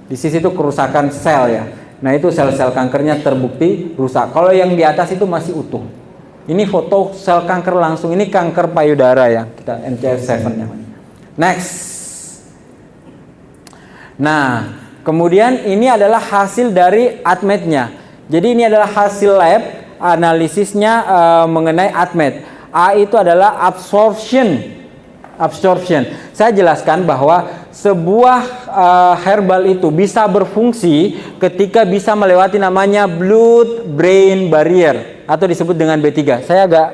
Lisis itu kerusakan sel ya. Nah itu sel-sel kankernya terbukti rusak. Kalau yang di atas itu masih utuh. Ini foto sel kanker langsung. Ini kanker payudara ya. Kita NCF7 namanya. Next. Nah, kemudian ini adalah hasil dari ADMET-nya. Jadi ini adalah hasil lab analisisnya mengenai ADMET. A itu adalah absorption. Saya jelaskan bahwa sebuah herbal itu bisa berfungsi ketika bisa melewati namanya blood-brain barrier atau disebut dengan B3. Saya agak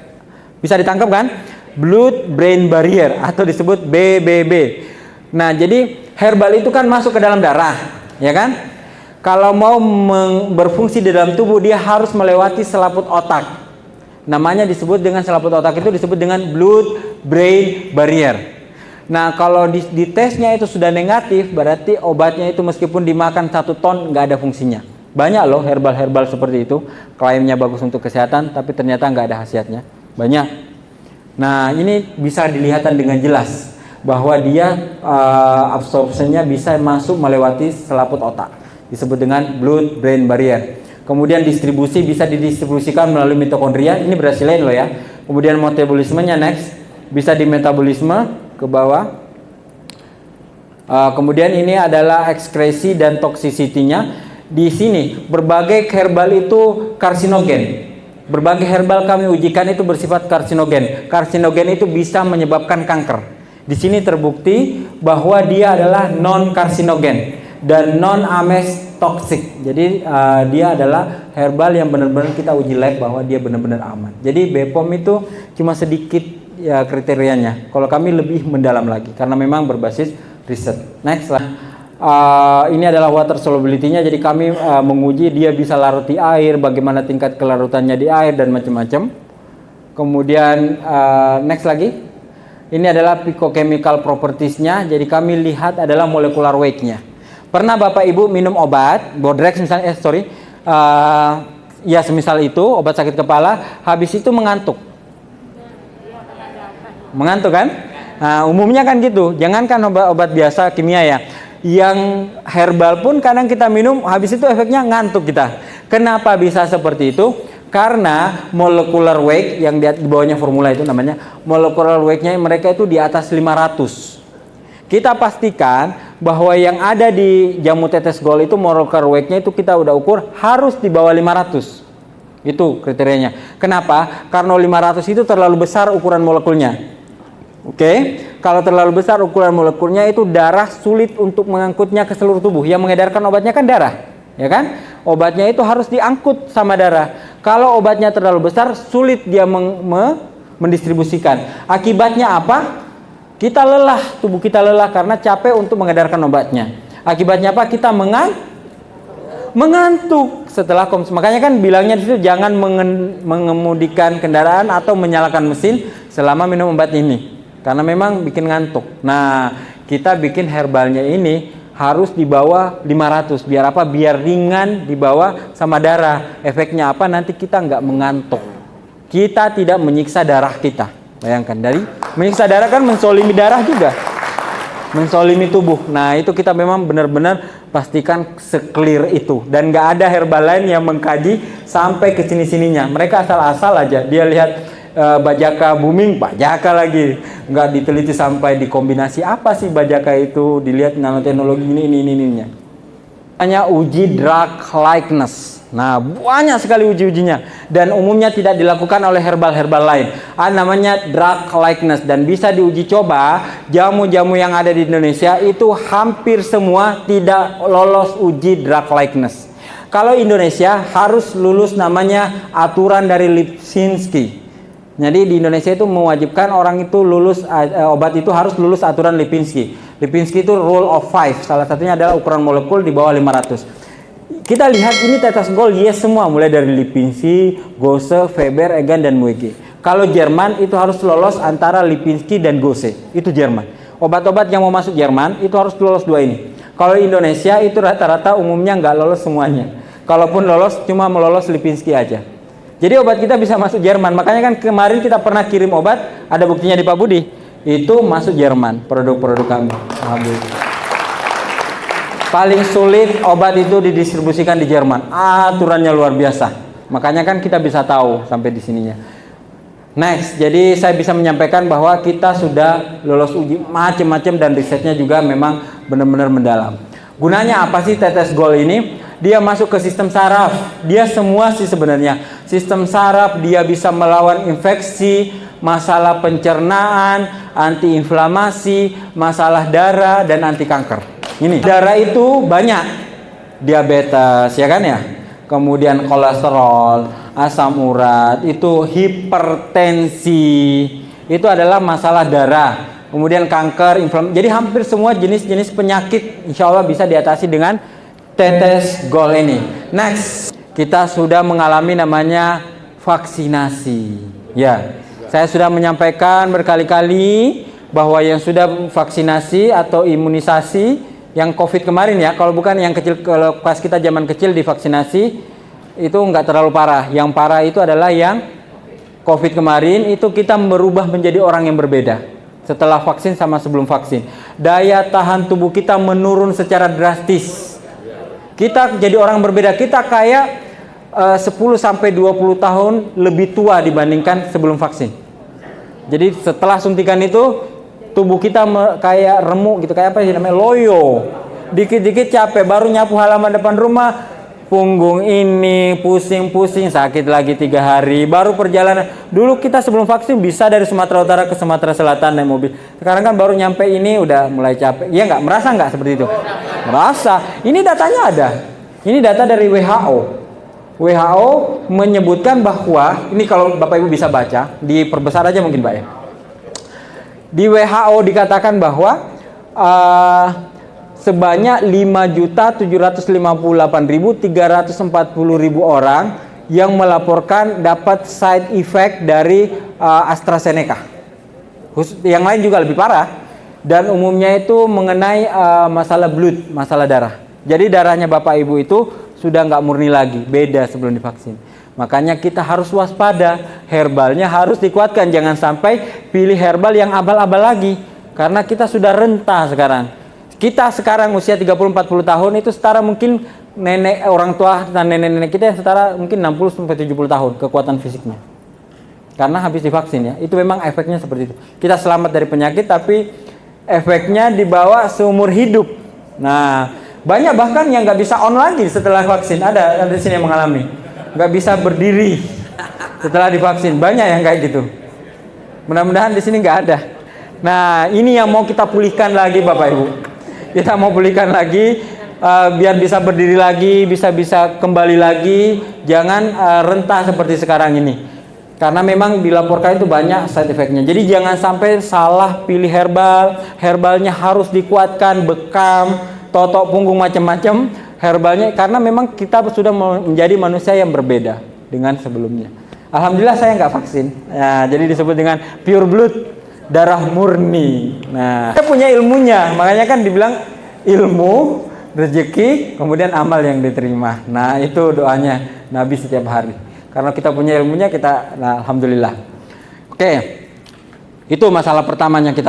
bisa ditangkap kan? Blood-brain barrier atau disebut BBB. Nah, jadi herbal itu kan masuk ke dalam darah, ya kan? Kalau mau berfungsi di dalam tubuh, dia harus melewati selaput otak. Namanya disebut dengan selaput otak itu disebut dengan blood-brain barrier. Nah, kalau di tesnya itu sudah negatif, berarti obatnya itu meskipun dimakan 1 ton nggak ada fungsinya. Banyak loh herbal-herbal seperti itu, klaimnya bagus untuk kesehatan, tapi ternyata nggak ada khasiatnya. Banyak. Nah, ini bisa dilihat dengan jelas bahwa dia absorpsinya bisa masuk melewati selaput otak, disebut dengan blood-brain barrier. Kemudian distribusi bisa didistribusikan melalui mitokondria, ini Brasilein loh ya. Kemudian metabolismenya next, bisa di metabolisme ke bawah. Kemudian ini adalah ekskresi dan toksisitinya. Di sini berbagai herbal itu karsinogen. Berbagai herbal kami ujikan itu bersifat karsinogen. Karsinogen itu bisa menyebabkan kanker. Di sini terbukti bahwa dia adalah non karsinogen dan non-ames toxic. Jadi dia adalah herbal yang benar-benar kita uji lab bahwa dia benar-benar aman. Jadi BPOM itu cuma sedikit ya kriterianya. Kalau kami lebih mendalam lagi karena memang berbasis riset. Next lah. Ini adalah water solubility-nya. Jadi kami menguji dia bisa larut di air, bagaimana tingkat kelarutannya di air dan macam-macam. Kemudian next lagi. Ini adalah physicochemical properties-nya. Jadi kami lihat adalah molecular weight-nya. Pernah Bapak Ibu minum obat, Bodrex misalnya, ya semisal itu, obat sakit kepala, habis itu mengantuk. Mengantuk kan? Nah, umumnya kan gitu. Jangankan obat biasa kimia ya. Yang herbal pun kadang kita minum, habis itu efeknya ngantuk kita. Kenapa bisa seperti itu? Karena molecular weight yang di bawahnya formula itu namanya, molecular weight-nya mereka itu di atas 500. Kita pastikan bahwa yang ada di jamu tetes gol itu molecular weight-nya itu kita udah ukur harus di bawah 500. Itu kriterianya. Kenapa? Karena 500 itu terlalu besar ukuran molekulnya. Oke, kalau terlalu besar ukuran molekulnya itu darah sulit untuk mengangkutnya ke seluruh tubuh. Yang mengedarkan obatnya kan darah, ya kan? Obatnya itu harus diangkut sama darah. Kalau obatnya terlalu besar, sulit dia mendistribusikan. Akibatnya apa? Kita lelah, tubuh kita lelah karena capek untuk mengedarkan obatnya. Akibatnya apa? Kita mengantuk setelah konsumsi. Makanya kan bilangnya di situ jangan mengemudikan kendaraan atau menyalakan mesin selama minum obat ini. Karena memang bikin ngantuk. Nah, kita bikin herbalnya ini harus di bawah 500. Biar apa? Biar ringan dibawa sama darah. Efeknya apa? Nanti kita nggak mengantuk. Kita tidak menyiksa darah kita. Bayangkan, dari menyiksa darah kan mensolimi darah juga. Mensolimi tubuh. Nah, itu kita memang benar-benar pastikan se-clear itu. Dan nggak ada herbal lain yang mengkaji sampai ke sini-sininya. Mereka asal-asal aja. Dia lihat bajaka booming, bajaka lagi. Nggak diteliti sampai dikombinasi apa sih bajaka itu. Dilihat nanoteknologi ini. Hanya uji drug likeness. Nah, banyak sekali uji-ujinya dan umumnya tidak dilakukan oleh herbal-herbal lain. Namanya drug likeness dan bisa diuji coba. Jamu-jamu yang ada di Indonesia itu hampir semua tidak lolos uji drug likeness. Kalau Indonesia harus lulus namanya aturan dari Lipinski. Jadi di Indonesia itu mewajibkan orang itu lulus obat itu harus lulus aturan Lipinski. Lipinski itu rule of 5. Salah satunya adalah ukuran molekul di bawah 500. Kita lihat ini tetes gold yes semua mulai dari Lipinski, Gose, Weber, Egan dan Muege. Kalau Jerman itu harus lolos antara Lipinski dan Gose. Itu Jerman. Obat-obat yang mau masuk Jerman itu harus lolos dua ini. Kalau Indonesia itu rata-rata umumnya nggak lolos semuanya. Kalaupun lolos cuma melolos Lipinski aja. Jadi obat kita bisa masuk Jerman. Makanya kan kemarin kita pernah kirim obat, ada buktinya di Pak Budi. Itu masuk Jerman, produk-produk kami. Alhamdulillah. Paling sulit obat itu didistribusikan di Jerman. Aturannya luar biasa. Makanya kan kita bisa tahu sampai di sininya. Next, jadi saya bisa menyampaikan bahwa kita sudah lolos uji macam-macam dan risetnya juga memang benar-benar mendalam. Gunanya apa sih tetes gold ini? Dia masuk ke sistem saraf. Dia semua sih sebenarnya. Sistem saraf, dia bisa melawan infeksi, masalah pencernaan, antiinflamasi, masalah darah dan anti kanker. Ini darah itu banyak. Diabetes, ya kan ya? Kemudian kolesterol, asam urat, itu hipertensi. Itu adalah masalah darah. Kemudian kanker, inflamasi. Jadi hampir semua jenis-jenis penyakit insya Allah bisa diatasi dengan tetes gold ini. Next, kita sudah mengalami namanya vaksinasi. Ya, saya sudah menyampaikan berkali-kali bahwa yang sudah vaksinasi atau imunisasi yang COVID kemarin ya, kalau bukan yang kecil, kalau pas kita zaman kecil divaksinasi itu nggak terlalu parah. Yang parah itu adalah yang COVID kemarin, itu kita berubah menjadi orang yang berbeda setelah vaksin sama sebelum vaksin. Daya tahan tubuh kita menurun secara drastis. Kita jadi orang berbeda, kita kayak 10-20 tahun lebih tua dibandingkan sebelum vaksin. Jadi setelah suntikan itu tubuh kita kayak remuk gitu, kayak apa sih namanya, loyo. Dikit-dikit capek, baru nyapu halaman depan rumah, punggung ini pusing-pusing, sakit lagi 3 hari. Baru perjalanan, dulu kita sebelum vaksin bisa dari Sumatera Utara ke Sumatera Selatan naik mobil. Sekarang kan baru nyampe ini udah mulai capek. Iya nggak? Merasa nggak seperti itu? Merasa. Ini datanya ada. Ini data dari WHO. WHO menyebutkan bahwa, ini kalau Bapak Ibu bisa baca, diperbesar aja mungkin Pak ya. Di WHO dikatakan bahwa sebanyak 5.758.340 orang yang melaporkan dapat side effect dari AstraZeneca. Yang lain juga lebih parah. Dan umumnya itu mengenai masalah blood, masalah darah. Jadi darahnya Bapak Ibu itu sudah nggak murni lagi, beda sebelum divaksin. Makanya kita harus waspada, herbalnya harus dikuatkan. Jangan sampai pilih herbal yang abal-abal lagi. Karena kita sudah rentah sekarang. Kita sekarang usia 30-40 tahun itu setara mungkin nenek, orang tua dan nenek-nenek kita yang setara mungkin 60-70 tahun kekuatan fisiknya. Karena habis divaksin ya, itu memang efeknya seperti itu. Kita selamat dari penyakit tapi efeknya dibawa seumur hidup. Nah, banyak bahkan yang nggak bisa on lagi setelah vaksin. Ada di sini yang mengalami nggak bisa berdiri setelah divaksin. Banyak yang kayak gitu. Mudah-mudahan di sini nggak ada. Nah, ini yang mau kita pulihkan lagi Bapak Ibu. Kita mau pulihkan lagi biar bisa berdiri lagi, bisa kembali lagi. Jangan rentah seperti sekarang ini. Karena memang dilaporkan itu banyak side effect-nya. Jadi jangan sampai salah pilih herbal. Herbalnya harus dikuatkan, bekam, totok punggung macam-macam herbalnya. Karena memang kita sudah menjadi manusia yang berbeda dengan sebelumnya. Alhamdulillah saya nggak vaksin. Nah, jadi disebut dengan pure blood, darah murni. Nah, saya punya ilmunya. Makanya kan dibilang ilmu, rezeki, kemudian amal yang diterima. Nah, itu doanya Nabi setiap hari. Karena kita punya ilmunya, kita, nah, alhamdulillah. Oke, itu masalah pertamanya kita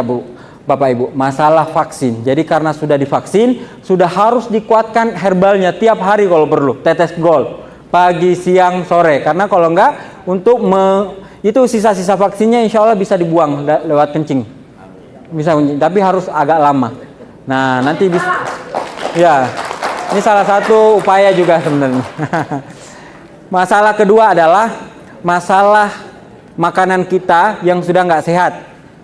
Bapak Ibu, masalah vaksin. Jadi karena sudah divaksin, sudah harus dikuatkan herbalnya tiap hari kalau perlu. Tetes gold, pagi, siang, sore. Karena kalau enggak, untuk itu sisa-sisa vaksinnya insya Allah bisa dibuang lewat kencing. Bisa, tapi harus agak lama. Nah, nanti bisa, ya. Ini salah satu upaya juga sebenarnya. Masalah kedua adalah masalah makanan kita yang sudah nggak sehat.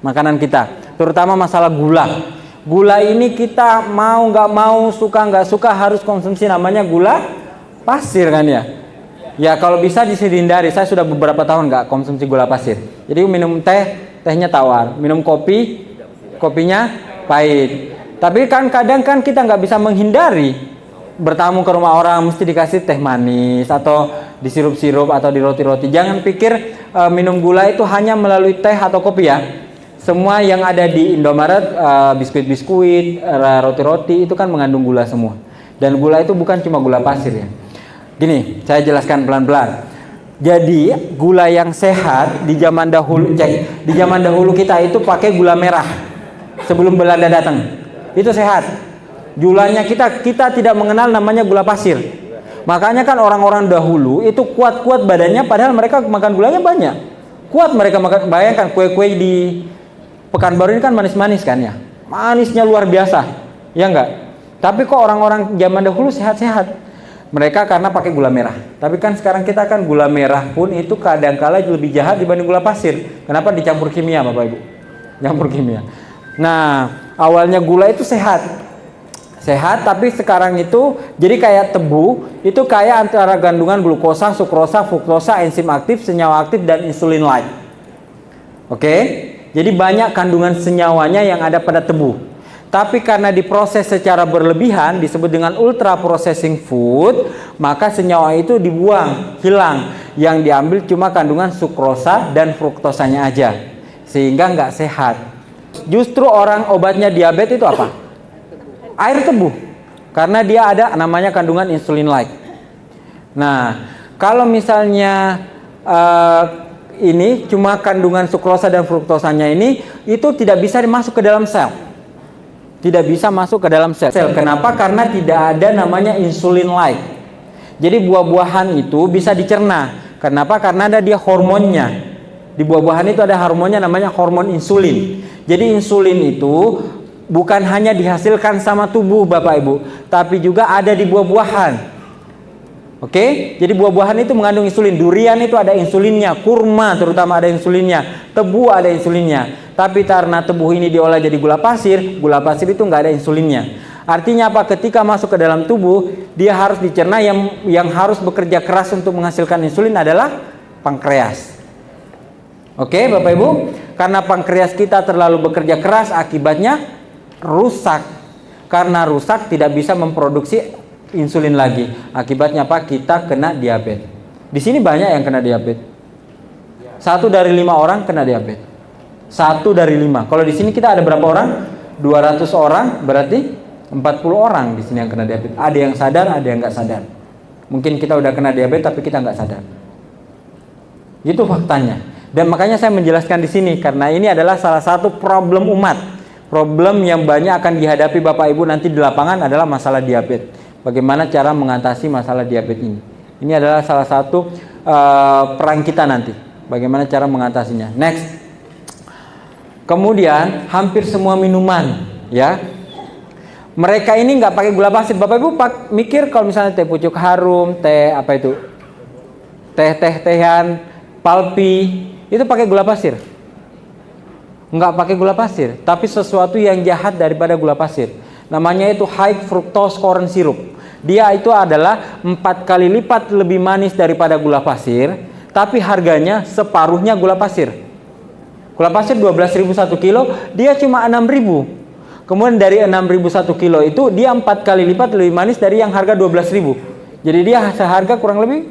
Makanan kita, terutama masalah gula. Gula ini kita mau nggak mau, suka nggak suka harus konsumsi, namanya gula pasir kan ya. Ya kalau bisa dihindari. Saya sudah beberapa tahun nggak konsumsi gula pasir. Jadi minum teh, tehnya tawar. Minum kopi, kopinya pahit. Tapi kan kadang kan kita nggak bisa menghindari. Bertamu ke rumah orang mesti dikasih teh manis atau di sirup-sirup atau di roti-roti. Jangan pikir minum gula itu hanya melalui teh atau kopi ya. Semua yang ada di Indomaret, biskuit-biskuit, roti-roti itu kan mengandung gula semua. Dan gula itu bukan cuma gula pasir ya. Gini, saya jelaskan pelan-pelan. Jadi gula yang sehat di zaman dahulu, di zaman dahulu kita itu pakai gula merah sebelum Belanda datang. Itu sehat. Gulanya kita tidak mengenal namanya gula pasir. Makanya kan orang-orang dahulu itu kuat-kuat badannya, padahal mereka makan gulanya banyak. Kuat mereka makan. Bayangkan kue-kue di Pekanbaru ini kan manis-manis kan ya. Manisnya luar biasa. Ya enggak? Tapi kok orang-orang zaman dahulu sehat-sehat. Mereka karena pakai gula merah. Tapi kan sekarang kita kan gula merah pun itu kadang-kala lebih jahat dibanding gula pasir. Kenapa? Dicampur kimia Bapak Ibu. Campur kimia. Nah, awalnya gula itu sehat. Sehat, tapi sekarang itu jadi kayak tebu. Itu kayak antara kandungan glukosa, sukrosa, fruktosa, enzim aktif, senyawa aktif, dan insulin like. Oke? Jadi banyak kandungan senyawanya yang ada pada tebu. Tapi karena diproses secara berlebihan, disebut dengan ultra processing food, maka senyawa itu dibuang, hilang. Yang diambil cuma kandungan sukrosa dan fruktosanya aja. Sehingga nggak sehat. Justru orang obatnya diabetes itu apa? Air tebu. Karena dia ada namanya kandungan insulin like. Nah, kalau misalnya ini cuma kandungan sukrosa dan fruktosanya ini, itu tidak bisa masuk ke dalam sel. Tidak bisa masuk ke dalam sel. Kenapa? Karena tidak ada namanya insulin like. Jadi buah-buahan itu bisa dicerna. Kenapa? Karena ada dia hormonnya. Di buah-buahan itu ada hormonnya namanya hormon insulin. Jadi insulin itu bukan hanya dihasilkan sama tubuh Bapak Ibu, tapi juga ada di buah-buahan. Oke, jadi buah-buahan itu mengandung insulin. Durian itu ada insulinnya, kurma terutama ada insulinnya, tebu ada insulinnya. Tapi karena tebu ini diolah jadi gula pasir itu nggak ada insulinnya. Artinya apa? Ketika masuk ke dalam tubuh, dia harus dicerna. Yang harus bekerja keras untuk menghasilkan insulin adalah pankreas. Oke, Bapak Ibu, karena pankreas kita terlalu bekerja keras, akibatnya rusak. Karena rusak tidak bisa memproduksi insulin lagi. Akibatnya apa? Kita kena diabetes. Di sini banyak yang kena diabetes. 1 dari 5 orang kena diabetes. 1 dari 5. Kalau di sini kita ada berapa orang? 200 orang, berarti 40 orang di sini yang kena diabetes. Ada yang sadar, ada yang nggak sadar. Mungkin kita udah kena diabetes tapi kita nggak sadar. Itu faktanya. Dan makanya saya menjelaskan di sini karena ini adalah salah satu problem umat. Problem yang banyak akan dihadapi Bapak Ibu nanti di lapangan adalah masalah diabetes. Bagaimana cara mengatasi masalah diabetes ini? Ini adalah salah satu peran kita nanti. Bagaimana cara mengatasinya? Next. Kemudian hampir semua minuman, ya. Mereka ini nggak pakai gula pasir. Bapak Ibu mikir kalau misalnya teh pucuk harum, teh apa itu? Teh-tehan, palpi, itu pakai gula pasir? Nggak pakai gula pasir, tapi sesuatu yang jahat daripada gula pasir. Namanya itu high fructose corn syrup. Dia itu adalah 4 kali lipat lebih manis daripada gula pasir, tapi harganya separuhnya gula pasir. Gula pasir 12.000 1 kilo, dia cuma 6.000. Kemudian dari 6.000 1 kilo itu dia 4 kali lipat lebih manis dari yang harga 12.000. Jadi dia seharga kurang lebih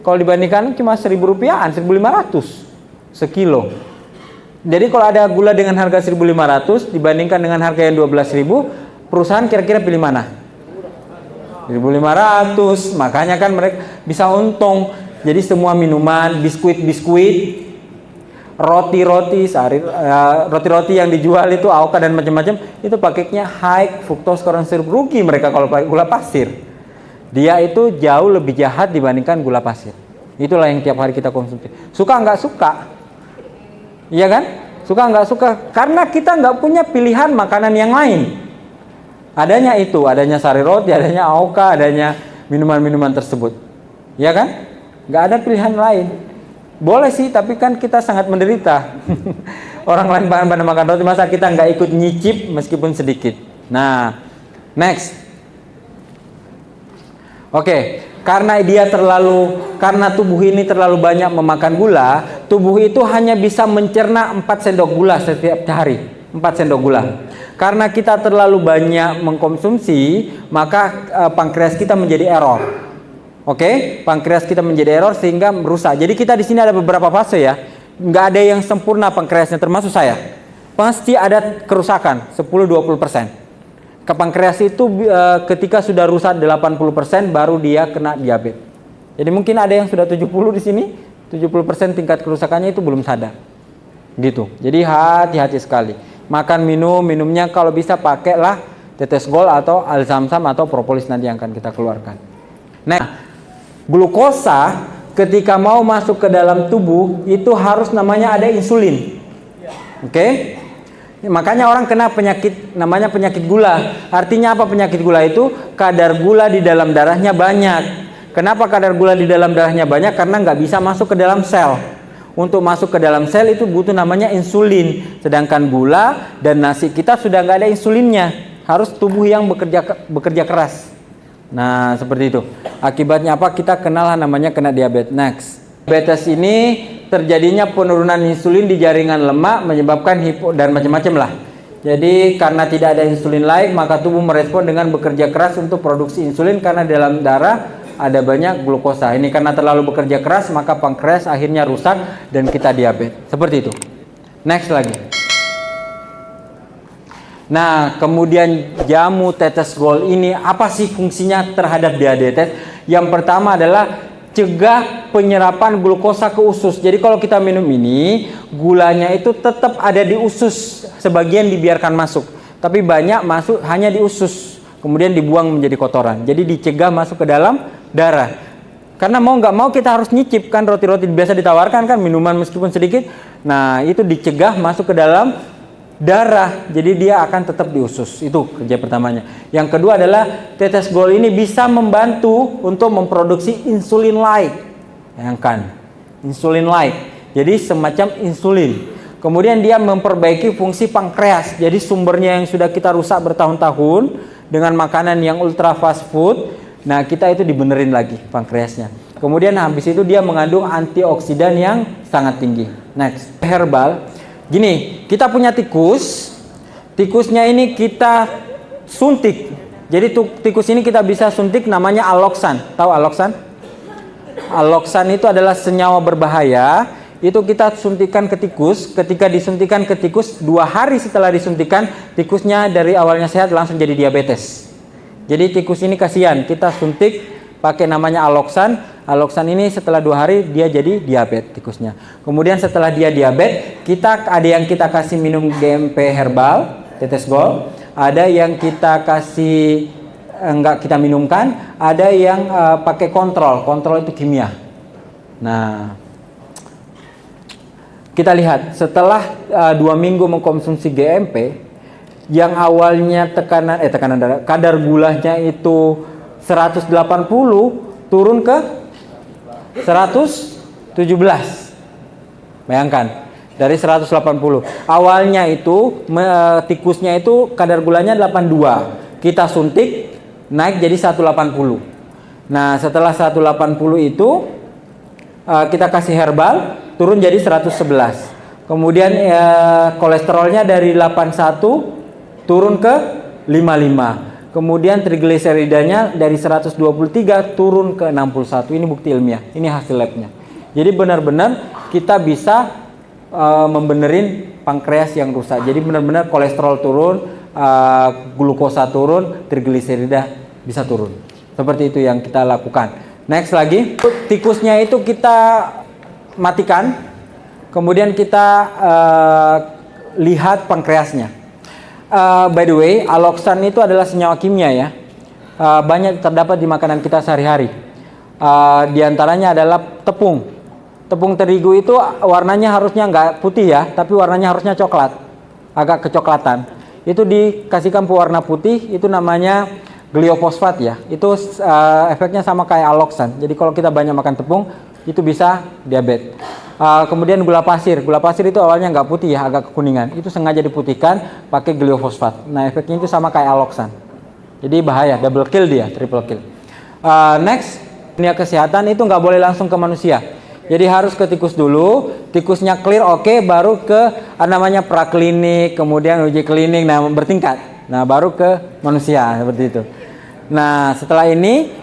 kalau dibandingkan cuma Rp1.000-an, 1.500 sekilo. Jadi kalau ada gula dengan harga 1.500 dibandingkan dengan harga yang 12.000, perusahaan kira-kira pilih mana? 1.500. Makanya kan mereka bisa untung. Jadi semua minuman, biskuit, roti-roti yang dijual itu AOK dan macam-macam itu pakainya high fructose corn syrup. Rugi mereka kalau pakai gula pasir. Dia itu jauh lebih jahat dibandingkan gula pasir. Itulah yang tiap hari kita konsumsi. Suka nggak suka? Iya kan? Suka nggak suka? Karena kita nggak punya pilihan makanan yang lain. Adanya itu, adanya sari roti, adanya AOK, adanya minuman-minuman tersebut. Ya kan? Nggak ada pilihan lain. Boleh sih, tapi kan kita sangat menderita. Orang lain pada makan roti, masa kita nggak ikut nyicip meskipun sedikit. Nah, next. Oke, karena tubuh ini terlalu banyak memakan gula, tubuh itu hanya bisa mencerna 4 sendok gula setiap hari. 4 sendok gula. Karena kita terlalu banyak mengkonsumsi, maka pankreas kita menjadi error. Oke, pankreas kita menjadi error sehingga merusak. Jadi kita di sini ada beberapa fase ya. Nggak ada yang sempurna pankreasnya, termasuk saya. Pasti ada kerusakan 10-20%. Ke pankreas itu ketika sudah rusak 80% baru dia kena diabetes. Jadi mungkin ada yang sudah 70 di sini, 70% tingkat kerusakannya itu belum sadar. Gitu. Jadi hati-hati sekali. Makan minumnya kalau bisa pakailah tetes gold atau al-zamzam atau propolis nanti yang akan kita keluarkan. Nah, glukosa ketika mau masuk ke dalam tubuh itu harus namanya ada insulin. Oke? Makanya orang kena penyakit namanya penyakit gula. Artinya apa penyakit gula itu? Kadar gula di dalam darahnya banyak. Kenapa kadar gula di dalam darahnya banyak? Karena nggak bisa masuk ke dalam sel. Untuk masuk ke dalam sel itu butuh namanya insulin. Sedangkan gula dan nasi kita sudah nggak ada insulinnya. Harus tubuh yang bekerja keras. Nah seperti itu. Akibatnya apa? Kita kenal namanya kena diabetes. Next. Diabetes ini terjadinya penurunan insulin di jaringan lemak menyebabkan dan macam-macam lah. Jadi karena tidak ada insulin lain, maka tubuh merespon dengan bekerja keras untuk produksi insulin karena dalam darah ada banyak glukosa. Ini karena terlalu bekerja keras, maka pankreas akhirnya rusak dan kita diabetes. Seperti itu. Next lagi. Nah, kemudian jamu tetes gold ini apa sih fungsinya terhadap diabetes? Yang pertama adalah cegah penyerapan glukosa ke usus. Jadi kalau kita minum ini, gulanya itu tetap ada di usus, sebagian dibiarkan masuk, tapi banyak masuk hanya di usus, kemudian dibuang menjadi kotoran. Jadi dicegah masuk ke dalam darah. Karena mau nggak mau kita harus nyicip kan roti-roti biasa ditawarkan kan, minuman meskipun sedikit. Nah itu dicegah masuk ke dalam darah, jadi dia akan tetap di usus. Itu kerja pertamanya. Yang kedua adalah tetes gold ini bisa membantu untuk memproduksi insulin like. Bayangkan, insulin like. Jadi semacam insulin. Kemudian dia memperbaiki fungsi pankreas. Jadi sumbernya yang sudah kita rusak bertahun-tahun dengan makanan yang ultra fast food. Nah kita itu dibenerin lagi pankreasnya. Kemudian habis itu dia mengandung antioksidan yang sangat tinggi. Next, herbal. Gini, kita punya tikus. Tikusnya ini kita suntik. Jadi tikus ini kita bisa suntik namanya aloksan. Tahu aloksan? Aloksan itu adalah senyawa berbahaya. Itu kita suntikan ke tikus. Ketika disuntikan ke tikus, 2 hari setelah disuntikan, tikusnya dari awalnya sehat langsung jadi diabetes. Jadi tikus ini kasihan. Kita suntik pakai namanya aloksan. Aloksan ini setelah 2 hari dia jadi diabetes tikusnya. Kemudian setelah dia diabetes, ada yang kita kasih minum GMP herbal, tetes gold. Ada yang kita kasih enggak kita minumkan. Ada yang pakai kontrol. Kontrol itu kimia. Nah, kita lihat setelah 2 minggu mengkonsumsi GMP, yang awalnya tekanan darah, kadar gulanya itu 180 turun ke 117. Bayangkan, dari 180. Awalnya itu tikusnya itu kadar gulanya 82. Kita suntik naik jadi 180. Nah, setelah 180 itu kita kasih herbal turun jadi 111. Kemudian kolesterolnya dari 81 turun ke 55. Kemudian trigliseridanya dari 123 turun ke 61. Ini bukti ilmiah. Ini hasil labnya. Jadi benar-benar kita bisa membenerin pankreas yang rusak. Jadi benar-benar kolesterol turun, glukosa turun, trigliserida bisa turun. Seperti itu yang kita lakukan. Next lagi, tikusnya itu kita matikan. Kemudian kita lihat pankreasnya. By the way, aloksan itu adalah senyawa kimia ya. Banyak terdapat di makanan kita sehari-hari. Di antaranya adalah tepung. Tepung terigu itu warnanya harusnya nggak putih ya, tapi warnanya harusnya coklat, agak kecoklatan. itu dikasihkan pewarna putih, itu namanya gliofosfat ya. Itu efeknya sama kayak alloxan. Jadi kalau kita banyak makan tepung itu bisa diabetes. Kemudian gula pasir itu awalnya nggak putih ya, agak kekuningan. Itu sengaja diputihkan pakai gliofosfat. Nah efeknya itu sama kayak alloxan. Jadi bahaya, double kill dia, triple kill. Next, dunia kesehatan itu nggak boleh langsung ke manusia. Jadi harus ke tikus dulu, tikusnya clear oke, baru ke namanya praklinik, kemudian uji klinik, nah bertingkat. Nah baru ke manusia seperti itu. Nah setelah ini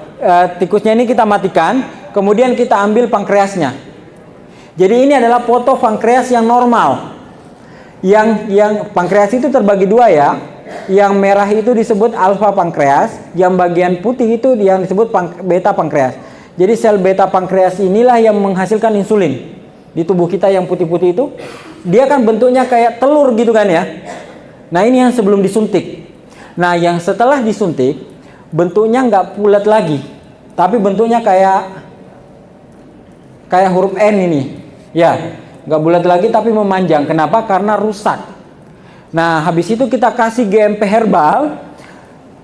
tikusnya ini kita matikan, kemudian kita ambil pankreasnya. Jadi ini adalah foto pankreas yang normal. Yang pankreas itu terbagi dua ya. Yang merah itu disebut alfa pankreas, yang bagian putih itu yang disebut beta pankreas. Jadi sel beta pankreas inilah yang menghasilkan insulin di tubuh kita yang putih-putih itu. Dia kan bentuknya kayak telur gitu kan ya. Nah ini yang sebelum disuntik. Nah yang setelah disuntik bentuknya nggak bulat lagi, tapi bentuknya kayak huruf N ini. Ya, nggak bulat lagi tapi memanjang. Kenapa? Karena rusak. Nah, habis itu kita kasih GMP herbal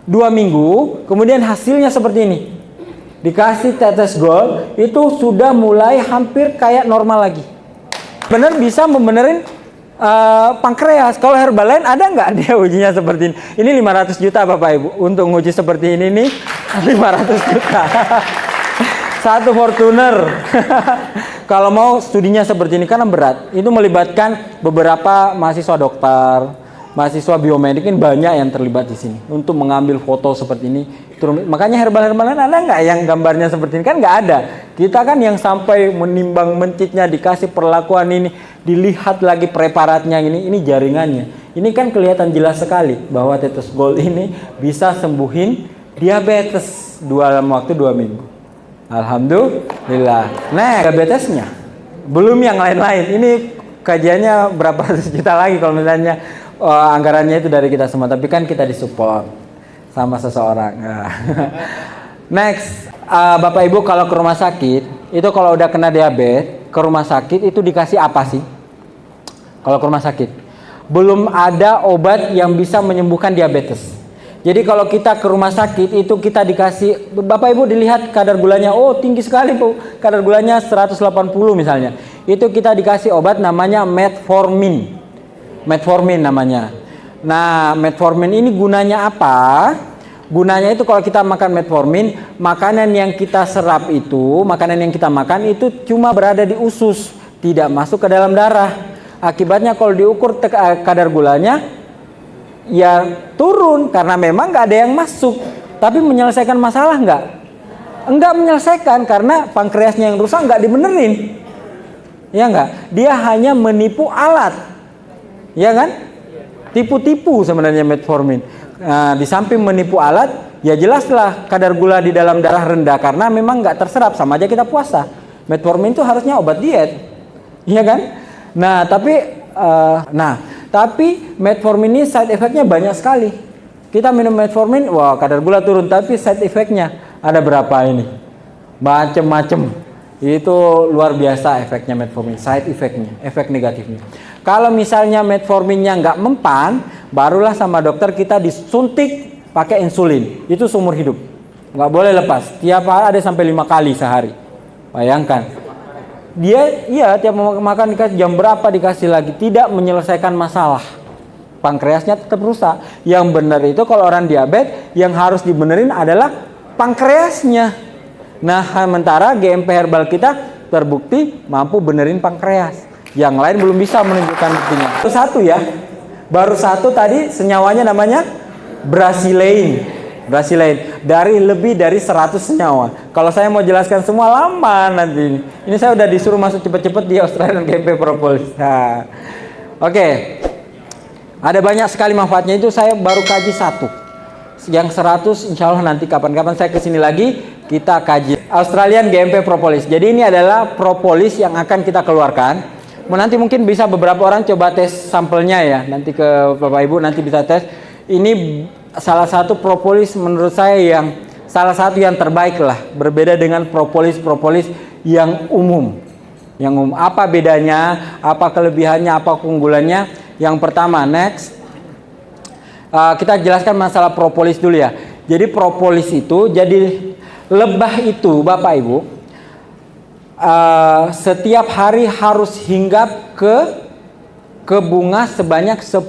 2 minggu, kemudian hasilnya seperti ini. Dikasih tetes gold, itu sudah mulai hampir kayak normal lagi. Bener bisa membenerin pankreas. Kalau herbal lain ada nggak dia ujinya seperti ini? Ini 500 juta Bapak Ibu. Untuk uji seperti ini nih 500 juta. Satu Fortuner. Kalau mau studinya seperti ini karena berat, itu melibatkan beberapa mahasiswa dokter, mahasiswa biomedik, ini banyak yang terlibat di sini untuk mengambil foto seperti ini. Makanya herbal-herbalan ada nggak yang gambarnya seperti ini? Kan nggak ada. Kita kan yang sampai menimbang mencitnya, dikasih perlakuan ini, dilihat lagi preparatnya ini jaringannya. Ini kan kelihatan jelas sekali bahwa tetes gold ini bisa sembuhin diabetes dalam waktu 2 minggu. Alhamdulillah. Nah, diabetesnya belum yang lain-lain. Ini kajiannya berapa ratus juta lagi kalau misalnya anggarannya itu dari kita semua. Tapi kan kita disupport sama seseorang. Next, Bapak Ibu kalau ke rumah sakit itu kalau udah kena diabetes ke rumah sakit itu dikasih apa sih? Kalau ke rumah sakit belum ada obat yang bisa menyembuhkan diabetes. Jadi kalau kita ke rumah sakit itu kita dikasih, Bapak Ibu dilihat kadar gulanya, oh tinggi sekali Bu, kadar gulanya 180 misalnya. Itu kita dikasih obat namanya metformin. Metformin namanya. Nah, metformin ini gunanya apa? Gunanya itu kalau kita makan metformin, makanan yang kita serap itu, makanan yang kita makan itu cuma berada di usus, tidak masuk ke dalam darah. Akibatnya kalau diukur kadar gulanya ya turun karena memang nggak ada yang masuk. Tapi menyelesaikan masalah nggak? Enggak menyelesaikan karena pankreasnya yang rusak nggak dibenerin. Ya nggak? Dia hanya menipu alat. Ya kan? Tipu-tipu sebenarnya metformin. Nah, di samping menipu alat, ya jelaslah kadar gula di dalam darah rendah karena memang nggak terserap, sama aja kita puasa. Metformin itu harusnya obat diet. Iya kan? Nah, tapi metformin ini side effect-nya banyak sekali. Kita minum metformin, wah kadar gula turun, tapi side effect-nya ada berapa ini? Macem-macem. Itu luar biasa efeknya metformin, side effect-nya, efek negatifnya. Kalau misalnya metforminnya nggak mempan, barulah sama dokter kita disuntik pakai insulin. Itu seumur hidup, nggak boleh lepas. Tiap hari ada sampai 5 kali sehari. Bayangkan. Dia tiap makan dikasih jam berapa dikasih lagi, tidak menyelesaikan masalah. Pankreasnya tetap rusak. Yang benar itu kalau orang diabetes yang harus dibenerin adalah pankreasnya. Nah, sementara GMP herbal kita terbukti mampu benerin pankreas. Yang lain belum bisa menunjukkan buktinya. Baru satu tadi senyawanya namanya brasilein. Dari lebih dari 100 senyawa. Kalau saya mau jelaskan semua lama nanti. Ini saya udah disuruh masuk cepet-cepet di Australian GMP Propolis. Nah, oke. Ada banyak sekali manfaatnya, itu saya baru kaji 1. Yang 100 insya Allah nanti kapan-kapan saya kesini lagi kita kaji. Australian GMP Propolis. Jadi ini adalah propolis yang akan kita keluarkan. Nanti mungkin bisa beberapa orang coba tes sampelnya ya. Nanti ke Bapak Ibu nanti bisa tes. Ini salah satu propolis menurut saya yang salah satu yang terbaik lah, berbeda dengan propolis yang umum. Apa bedanya, apa kelebihannya, apa keunggulannya? Yang pertama, next, Kita jelaskan masalah propolis dulu ya. Jadi propolis itu, jadi lebah itu Bapak Ibu, setiap hari harus hinggap ke bunga sebanyak 10.000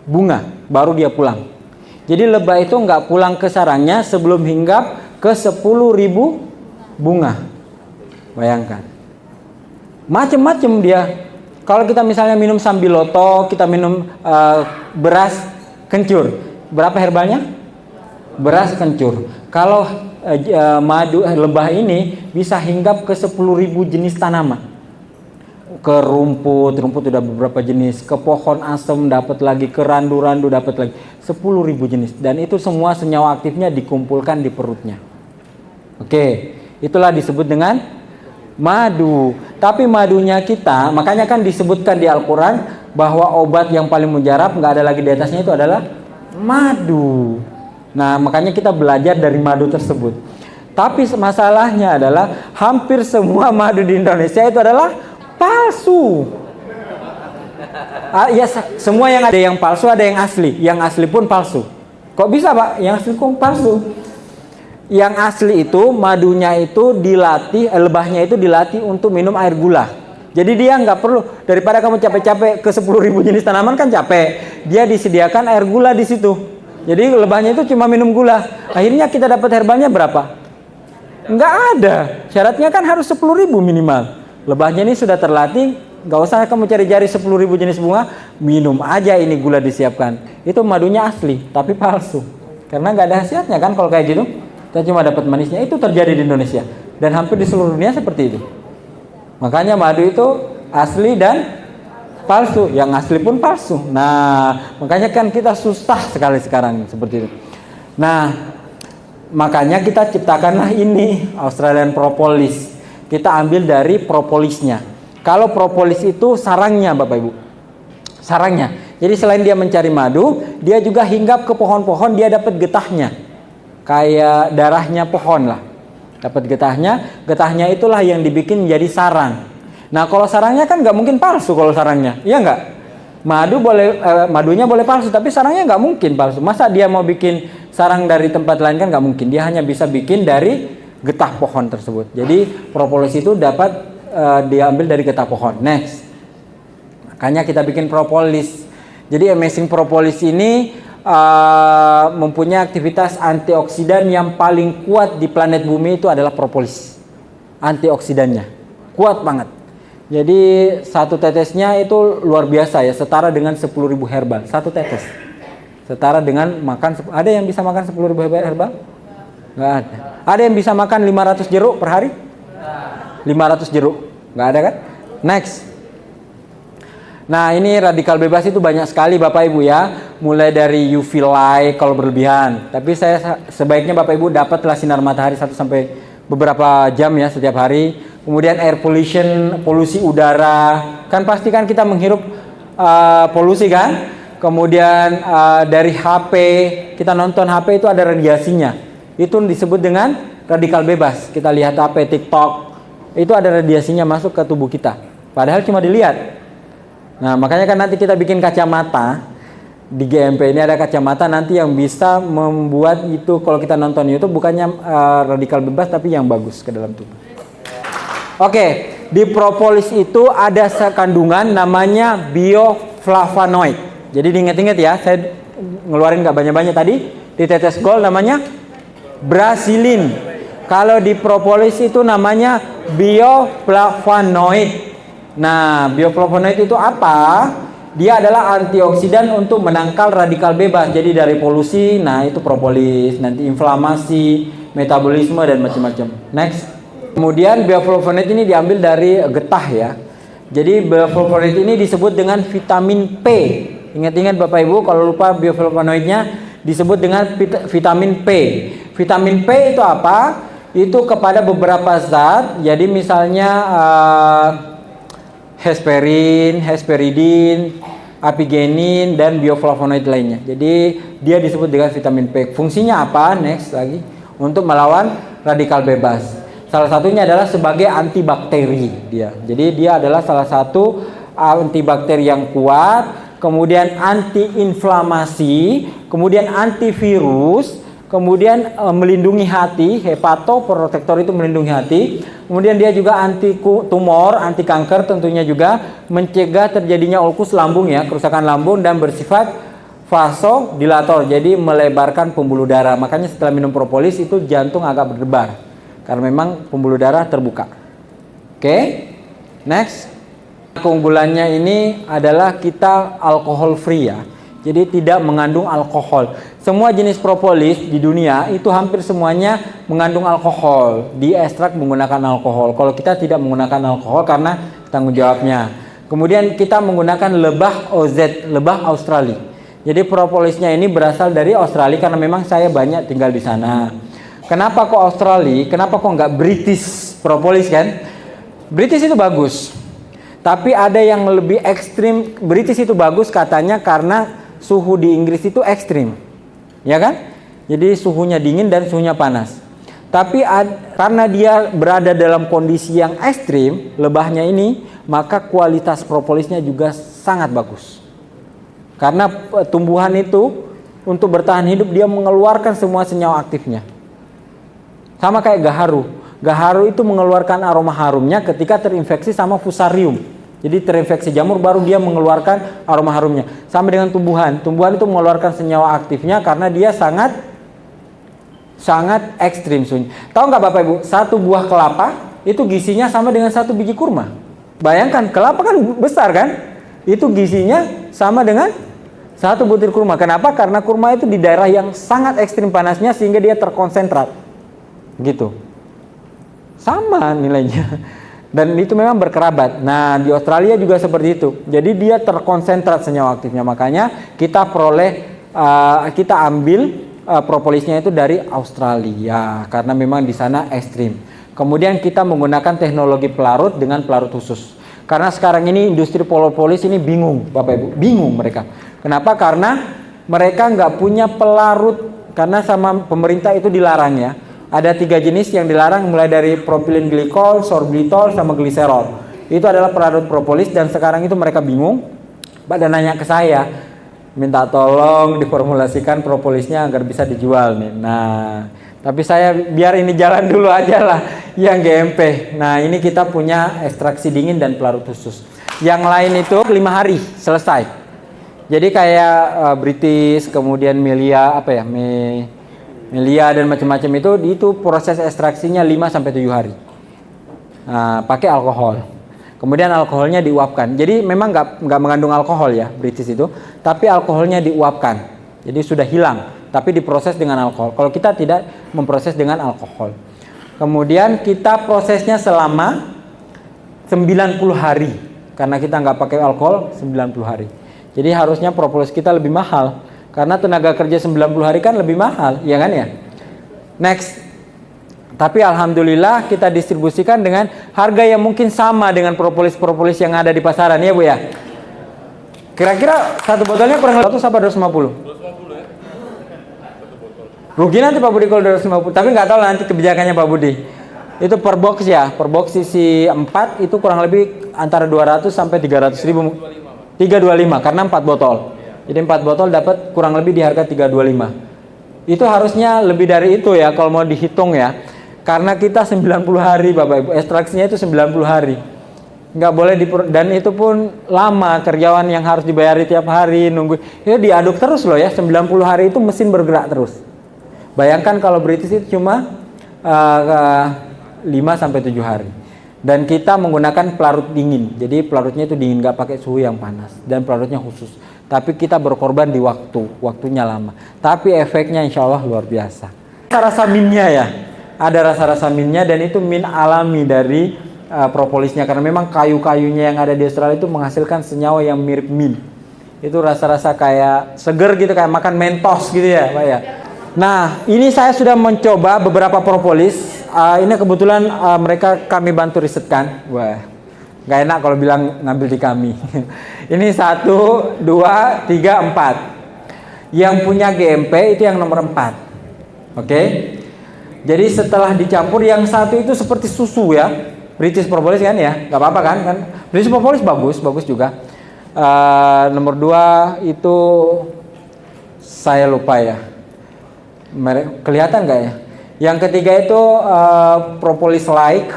bunga baru dia pulang. Jadi lebah itu nggak pulang ke sarangnya sebelum hinggap ke 10.000 bunga. Bayangkan. Macem-macem dia. Kalau kita misalnya minum sambiloto, kita minum beras kencur. Berapa herbalnya? Beras kencur. Kalau madu lebah ini bisa hinggap ke 10.000 jenis tanaman. Ke rumput udah beberapa jenis, ke pohon asem dapat lagi, ke randu-randu dapat lagi, 10.000 jenis, dan itu semua senyawa aktifnya dikumpulkan di perutnya. Oke, itulah disebut dengan madu. Tapi madunya kita, makanya kan disebutkan di Al-Quran bahwa obat yang paling mujarab, nggak ada lagi di atasnya, itu adalah madu. Nah, makanya kita belajar dari madu tersebut. Tapi masalahnya adalah hampir semua madu di Indonesia itu adalah palsu. Ya, semua yang ada yang palsu, ada yang asli. Yang asli pun palsu. Kok bisa, Pak? Yang asli pun palsu. Yang asli itu madunya itu dilatih, lebahnya itu dilatih untuk minum air gula. Jadi dia nggak perlu, daripada kamu capek-capek ke 10.000 jenis tanaman kan capek. Dia disediakan air gula di situ. Jadi lebahnya itu cuma minum gula. Akhirnya kita dapat herbalnya berapa? Nggak ada. Syaratnya kan harus 10.000 minimal. Lebahnya ini sudah terlatih, nggak usah kamu cari-cari 10.000 jenis bunga, minum aja ini gula disiapkan. Itu madunya asli, tapi palsu. Karena nggak ada khasiatnya kan kalau kayak gitu. Kita cuma dapat manisnya. Itu terjadi di Indonesia dan hampir di seluruh dunia seperti itu. Makanya madu itu asli dan palsu. Yang asli pun palsu. Nah, makanya kan kita susah sekali sekarang seperti itu. Nah, makanya kita ciptakanlah ini Australian Propolis. Kita ambil dari propolisnya. Kalau propolis itu sarangnya Bapak Ibu. Sarangnya. Jadi selain dia mencari madu, dia juga hinggap ke pohon-pohon, dia dapat getahnya. Kayak darahnya pohon lah. Dapat getahnya. Getahnya itulah yang dibikin menjadi sarang. Nah, kalau sarangnya kan nggak mungkin palsu kalau sarangnya. Iya nggak? Madunya boleh palsu, tapi sarangnya nggak mungkin palsu. Masa dia mau bikin sarang dari tempat lain kan nggak mungkin. Dia hanya bisa bikin dari getah pohon tersebut. Jadi propolis itu dapat diambil dari getah pohon. Next. Makanya kita bikin propolis. Jadi Amazing Propolis ini mempunyai aktivitas antioksidan yang paling kuat di planet bumi itu adalah propolis. Antioksidannya kuat banget. Jadi satu tetesnya itu luar biasa ya, setara dengan 10.000 herbal. Satu tetes. Setara dengan makan, ada yang bisa makan 10.000 herbal? Nggak ada. Ada yang bisa makan 500 jeruk per hari? 500 jeruk. Nggak ada kan? Next. Nah, ini radikal bebas itu banyak sekali Bapak Ibu ya. Mulai dari UV light kalau berlebihan. Tapi saya sebaiknya Bapak Ibu dapatlah sinar matahari 1 sampai beberapa jam ya setiap hari. Kemudian air pollution, polusi udara. Kan pasti kan kita menghirup polusi kan? Kemudian dari HP, kita nonton HP itu ada radiasinya. Itu disebut dengan radikal bebas. Kita lihat HP, TikTok, itu ada radiasinya masuk ke tubuh kita. Padahal cuma dilihat. Nah, makanya kan nanti kita bikin kacamata. Di GMP ini ada kacamata nanti yang bisa membuat itu kalau kita nonton YouTube bukannya radikal bebas tapi yang bagus ke dalam tubuh. Oke, di propolis itu ada kandungan namanya bioflavonoid. Jadi diingat-ingat ya, saya ngeluarin nggak banyak-banyak tadi. Di tetes gold namanya brasilin. Kalau di propolis itu namanya bioflavonoid. Nah, bioflavonoid itu apa? Dia adalah antioksidan untuk menangkal radikal bebas. Jadi dari polusi, nah itu propolis. Nanti inflamasi, metabolisme dan macam-macam. Next. Kemudian bioflavonoid ini diambil dari getah ya. Jadi bioflavonoid ini disebut dengan vitamin P. Ingat-ingat Bapak Ibu, kalau lupa bioflavonoidnya disebut dengan vitamin P. Vitamin P itu apa? Itu kepada beberapa zat. Jadi misalnya hesperin, hesperidin, apigenin, dan bioflavonoid lainnya. Jadi dia disebut dengan vitamin P. Fungsinya apa? Next lagi. Untuk melawan radikal bebas. Salah satunya adalah sebagai antibakteri dia. Jadi dia adalah salah satu antibakteri yang kuat. kemudian anti-inflamasi, kemudian antivirus, kemudian melindungi hati, hepatoprotektor itu melindungi hati, kemudian dia juga anti tumor, anti kanker tentunya juga, mencegah terjadinya ulkus lambung ya, kerusakan lambung, dan bersifat vasodilator, jadi melebarkan pembuluh darah. Makanya setelah minum propolis itu jantung agak berdebar karena memang pembuluh darah terbuka. Oke, next. Keunggulannya ini adalah kita alkohol free ya. Jadi tidak mengandung alkohol. Semua jenis propolis di dunia itu hampir semuanya mengandung alkohol. Diekstrak menggunakan alkohol. Kalau kita tidak menggunakan alkohol karena tanggung jawabnya. Kemudian kita menggunakan lebah OZ, lebah Australia. Jadi propolisnya ini berasal dari Australia karena memang saya banyak tinggal di sana. Kenapa kok Australia? Kenapa kok nggak British propolis kan? British itu bagus. Tapi ada yang lebih ekstrim. British itu bagus katanya karena suhu di Inggris itu ekstrim, ya kan? Jadi suhunya dingin dan suhunya panas. Tapi karena dia berada dalam kondisi yang ekstrim, lebahnya ini, maka kualitas propolisnya juga sangat bagus. Karena tumbuhan itu untuk bertahan hidup dia mengeluarkan semua senyawa aktifnya. Sama kayak gaharu. Gaharu itu mengeluarkan aroma harumnya ketika terinfeksi sama fusarium. Jadi terinfeksi jamur baru dia mengeluarkan aroma harumnya. Sama dengan tumbuhan. Tumbuhan itu mengeluarkan senyawa aktifnya karena dia sangat ekstrim sunyi. Tahu nggak Bapak Ibu? Satu buah kelapa itu gizinya sama dengan satu biji kurma. Bayangkan kelapa kan besar kan? Itu gizinya sama dengan satu butir kurma. Kenapa? Karena kurma itu di daerah yang sangat ekstrim panasnya sehingga dia terkonsentrat. Gitu. Sama nilainya. Dan itu memang berkerabat. Nah, di Australia juga seperti itu. Jadi dia terkonsentrat senyawa aktifnya. Makanya kita kita ambil propolisnya itu dari Australia karena memang di sana ekstrim. Kemudian kita menggunakan teknologi pelarut dengan pelarut khusus. Karena sekarang ini industri propolis ini bingung, Bapak Ibu. Bingung mereka. Kenapa? Karena mereka nggak punya pelarut. Karena sama pemerintah itu dilarang ya. Ada 3 jenis yang dilarang, mulai dari propilin glikol, sorbitol, sama gliserol. Itu adalah pelarut propolis dan sekarang itu mereka bingung. Pada nanya ke saya, minta tolong diformulasikan propolisnya agar bisa dijual nih. Nah, tapi saya biar ini jalan dulu aja lah yang GMP. Nah, ini kita punya ekstraksi dingin dan pelarut khusus. Yang lain itu 5 hari selesai. Jadi kayak British, kemudian Melia, Melia dan macam-macam itu proses ekstraksinya 5-7 hari. Nah, pakai alkohol. Kemudian alkoholnya diuapkan. Jadi memang nggak mengandung alkohol ya British itu, tapi alkoholnya diuapkan. Jadi sudah hilang, tapi diproses dengan alkohol. Kalau kita tidak memproses dengan alkohol. Kemudian kita prosesnya selama 90 hari. Karena kita nggak pakai alkohol 90 hari. Jadi harusnya propolis kita lebih mahal. Karena tenaga kerja 90 hari kan lebih mahal, ya kan ya? Next. Tapi alhamdulillah kita distribusikan dengan harga yang mungkin sama dengan propolis-propolis yang ada di pasaran ya Bu ya. Kira-kira satu botolnya kurang lebih 100 apa 250? 250 ya. Rugi nanti Pak Budi kalau 250, tapi nggak tahu nanti kebijakannya Pak Budi. Itu per box ya, per box isi 4 itu kurang lebih antara 200 sampai 300 ribu. 325 karena 4 botol. Jadi 4 botol dapat kurang lebih di harga 325. Itu harusnya lebih dari itu ya kalau mau dihitung ya. Karena kita 90 hari Bapak Ibu, ekstraksinya itu 90 hari. Nggak boleh dan itu pun lama, karyawan yang harus dibayari tiap hari nunggu. Itu diaduk terus loh ya, 90 hari itu mesin bergerak terus. Bayangkan kalau British itu cuma 5-7 hari. Dan kita menggunakan pelarut dingin. Jadi pelarutnya itu dingin, nggak pakai suhu yang panas dan pelarutnya khusus. Tapi kita berkorban di waktunya lama. Tapi efeknya insya Allah luar biasa. Rasa minnya ya, ada rasa-rasa minnya dan itu min alami dari propolisnya. Karena memang kayu-kayunya yang ada di Australia itu menghasilkan senyawa yang mirip min. Itu rasa-rasa kayak seger gitu, kayak makan Mentos gitu ya Pak ya. Nah ini saya sudah mencoba beberapa propolis. Ini kebetulan kami bantu risetkan. Wah, nggak enak kalau bilang ngambil di kami. Ini 1, 2, 3, 4. Yang punya GMP itu yang nomor 4. Oke. Jadi setelah dicampur yang satu itu seperti susu ya. British propolis kan ya, nggak apa-apa kan? British propolis bagus juga. Nomor 2 itu saya lupa ya. Kelihatan nggak ya? Yang ketiga itu propolis like,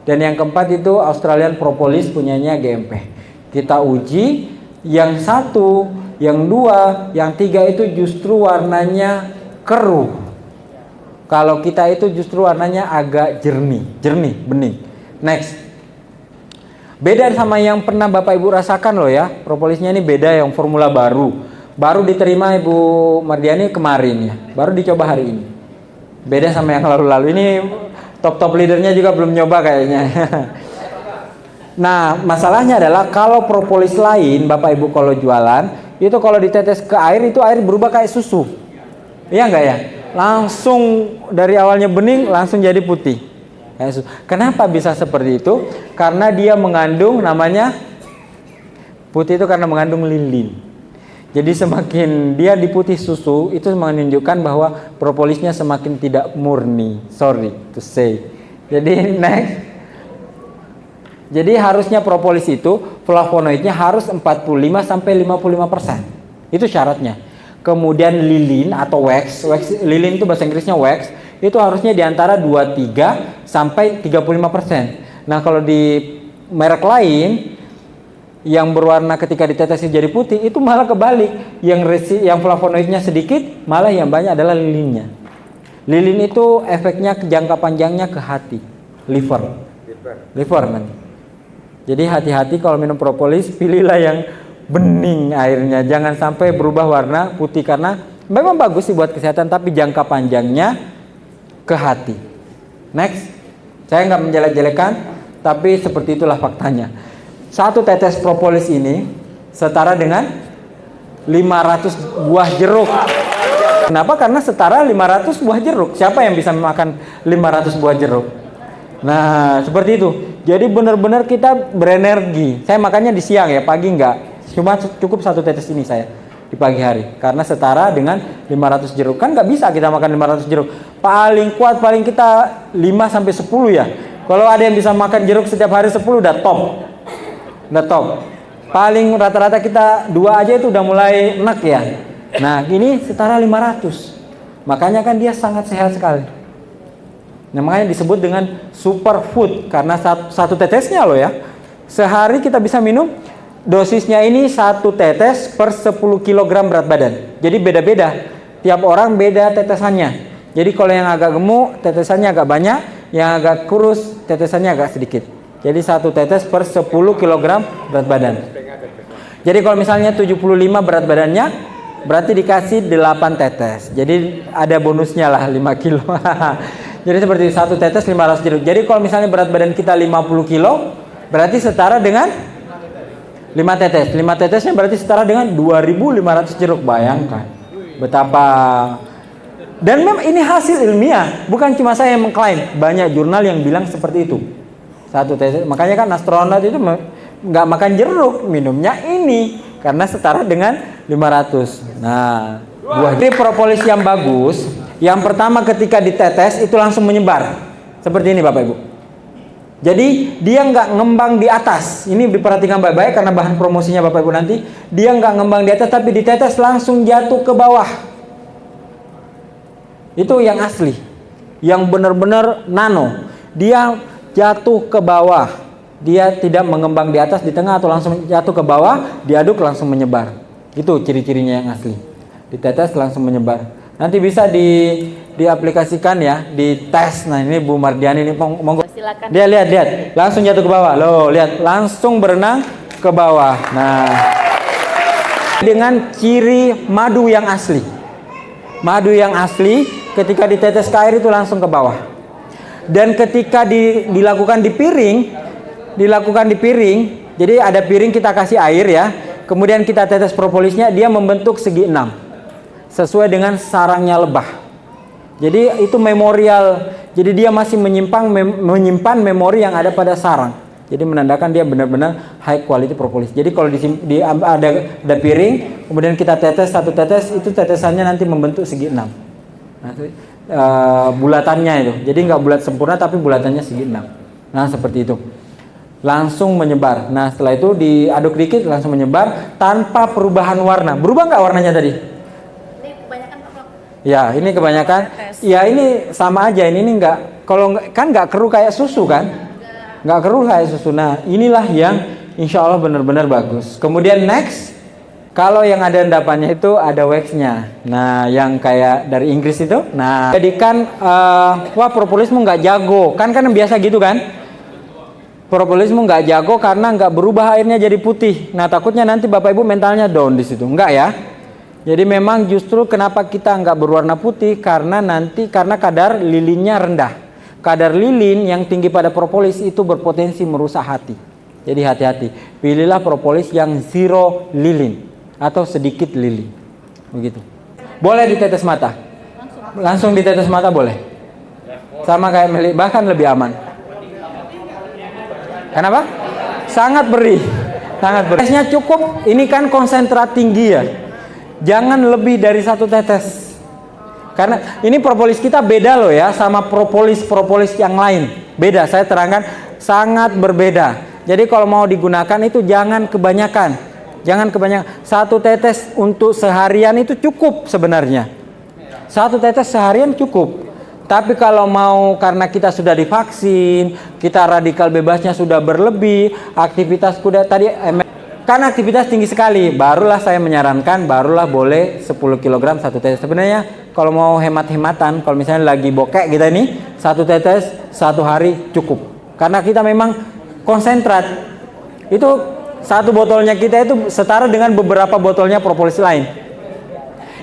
dan yang keempat itu Australian propolis punyanya GMP. Kita uji yang 1, yang 2, yang 3 itu justru warnanya keruh. Kalau kita itu justru warnanya agak jernih, bening. Next. Beda sama yang pernah Bapak Ibu rasakan loh ya. Propolisnya ini beda, yang formula baru diterima Ibu Mardiani kemarin ya. Baru dicoba hari ini. Beda sama yang lalu-lalu. Ini top leadernya juga belum nyoba kayaknya. Nah, masalahnya adalah kalau propolis lain Bapak Ibu kalau jualan, itu kalau ditetes ke air, itu air berubah kayak susu. Iya enggak ya? Langsung dari awalnya bening langsung jadi putih. Kenapa bisa seperti itu? Karena dia mengandung, namanya putih itu karena mengandung lilin. Jadi semakin dia diputih susu, itu menunjukkan bahwa propolisnya semakin tidak murni. Sorry to say. Jadi next. Jadi harusnya propolis itu flavonoidnya harus 45-55%. Itu syaratnya. Kemudian lilin atau wax, lilin itu bahasa Inggrisnya wax, itu harusnya di antara 23-35%. Nah, kalau di merek lain yang berwarna ketika ditetes jadi putih, itu malah kebalik. Yang flavonoidnya sedikit, malah yang banyak adalah lilinnya. Lilin itu efeknya jangka panjangnya ke hati, liver nanti. Jadi hati-hati kalau minum propolis, pilihlah yang bening airnya, jangan sampai berubah warna putih, karena memang bagus sih buat kesehatan, tapi jangka panjangnya ke hati. Next, saya nggak menjelek-jelekan, tapi seperti itulah faktanya. 1 tetes propolis ini setara dengan 500 buah jeruk. Kenapa? Karena setara 500 buah jeruk. Siapa yang bisa makan 500 buah jeruk? Nah, seperti itu. Jadi benar-benar kita berenergi. Saya makannya di siang ya, pagi enggak. Cuma cukup 1 tetes ini saya di pagi hari. Karena setara dengan 500 jeruk. Kan nggak bisa kita makan 500 jeruk. Paling kuat, paling kita 5-10 ya. Kalau ada yang bisa makan jeruk setiap hari 10 udah top. Paling rata-rata kita 2 aja itu udah mulai enak ya. Nah, ini setara 500. Makanya kan dia sangat sehat sekali. Nah, makanya disebut dengan superfood, karena 1 tetesnya loh ya. Sehari kita bisa minum, dosisnya ini 1 tetes per 10 kg berat badan. Jadi beda-beda. Tiap orang beda tetesannya. Jadi kalau yang agak gemuk, tetesannya agak banyak. Yang agak kurus, tetesannya agak sedikit. Jadi 1 tetes per 10 kg berat badan. Jadi kalau misalnya 75 berat badannya, berarti dikasih 8 tetes. Jadi ada bonusnya lah 5 kilo. Jadi seperti 1 tetes 500 jeruk. Jadi kalau misalnya berat badan kita 50 kilo, berarti setara dengan 5 tetes. 5 tetesnya berarti setara dengan 2.500 jeruk. Bayangkan betapa. Dan memang ini hasil ilmiah, bukan cuma saya yang mengklaim. Banyak jurnal yang bilang seperti itu. 1 tetes. Makanya kan astronot itu nggak makan jeruk, minumnya ini karena setara dengan 500. Nah, buah ini propolis yang bagus. Yang pertama ketika ditetes itu langsung menyebar. Seperti ini Bapak Ibu. Jadi dia nggak ngembang di atas. Ini diperhatikan baik-baik karena bahan promosinya Bapak Ibu nanti. Dia nggak ngembang di atas, tapi ditetes langsung jatuh ke bawah. Itu yang asli, yang benar-benar nano. Dia jatuh ke bawah, dia tidak mengembang di atas, di tengah, atau langsung jatuh ke bawah, diaduk langsung menyebar. Itu ciri-cirinya yang asli. Ditetes langsung menyebar. Nanti bisa diaplikasikan ya, dites. Nah, ini Bu Mardiani ini monggo. Silakan. Dia lihat, langsung jatuh ke bawah. Loh, lihat, langsung berenang ke bawah. Nah, dengan ciri madu yang asli. Madu yang asli ketika ditetes ke air itu langsung ke bawah. Dan ketika dilakukan di piring, jadi ada piring kita kasih air ya, kemudian kita tetes propolisnya, dia membentuk segi 6 sesuai dengan sarangnya lebah. Jadi itu memorial, jadi dia masih menyimpan memori yang ada pada sarang. Jadi menandakan dia benar-benar high quality propolis. Jadi kalau ada piring, kemudian kita tetes 1 tetes, itu tetesannya nanti membentuk segi 6. Nah, bulatannya itu. Jadi nggak bulat sempurna, tapi bulatannya segi 6. Nah, seperti itu. langsung menyebar. Nah setelah itu diaduk dikit langsung menyebar tanpa perubahan warna. Berubah nggak warnanya tadi? Ini kebanyakan Pak. Ya ini kebanyakan. Ya ini sama aja. Ini nggak, kalau kan nggak keruh kayak susu kan? Nggak keruh kayak susu. Nah inilah yang insya Allah benar-benar bagus. Kemudian next, kalau yang ada endapannya itu ada waxnya. Nah yang kayak dari Inggris itu. Nah jadikan wah propolismu nggak jago. Kan biasa gitu kan? Propolismu nggak jago karena nggak berubah airnya jadi putih. Nah takutnya nanti Bapak Ibu mentalnya down di situ. Enggak ya. Jadi memang justru kenapa kita nggak berwarna putih, karena kadar lilinnya rendah. Kadar lilin yang tinggi pada propolis itu berpotensi merusak hati. Jadi hati-hati. Pilihlah propolis yang zero lilin atau sedikit lilin. Begitu. Boleh ditetes mata. Langsung ditetes mata boleh. Sama kayak milik, bahkan lebih aman. Kenapa? Sangat beri. Sangat beri. Tetesnya cukup. Ini kan konsentrat tinggi ya. Jangan lebih dari 1 tetes. Karena ini propolis kita beda loh ya sama propolis yang lain. Beda, saya terangkan sangat berbeda. Jadi kalau mau digunakan itu jangan kebanyakan. Jangan kebanyakan. 1 tetes untuk seharian itu cukup sebenarnya. 1 tetes seharian cukup. Tapi kalau mau karena kita sudah divaksin, kita radikal bebasnya sudah berlebih, aktivitas kuda tadi kan aktivitas tinggi sekali, barulah saya menyarankan barulah boleh 10 kg 1 tetes. Sebenarnya kalau mau hemat-hematan, kalau misalnya lagi bokek kita ini 1 tetes 1 hari cukup. Karena kita memang konsentrat. Itu 1 botolnya kita itu setara dengan beberapa botolnya propolis lain.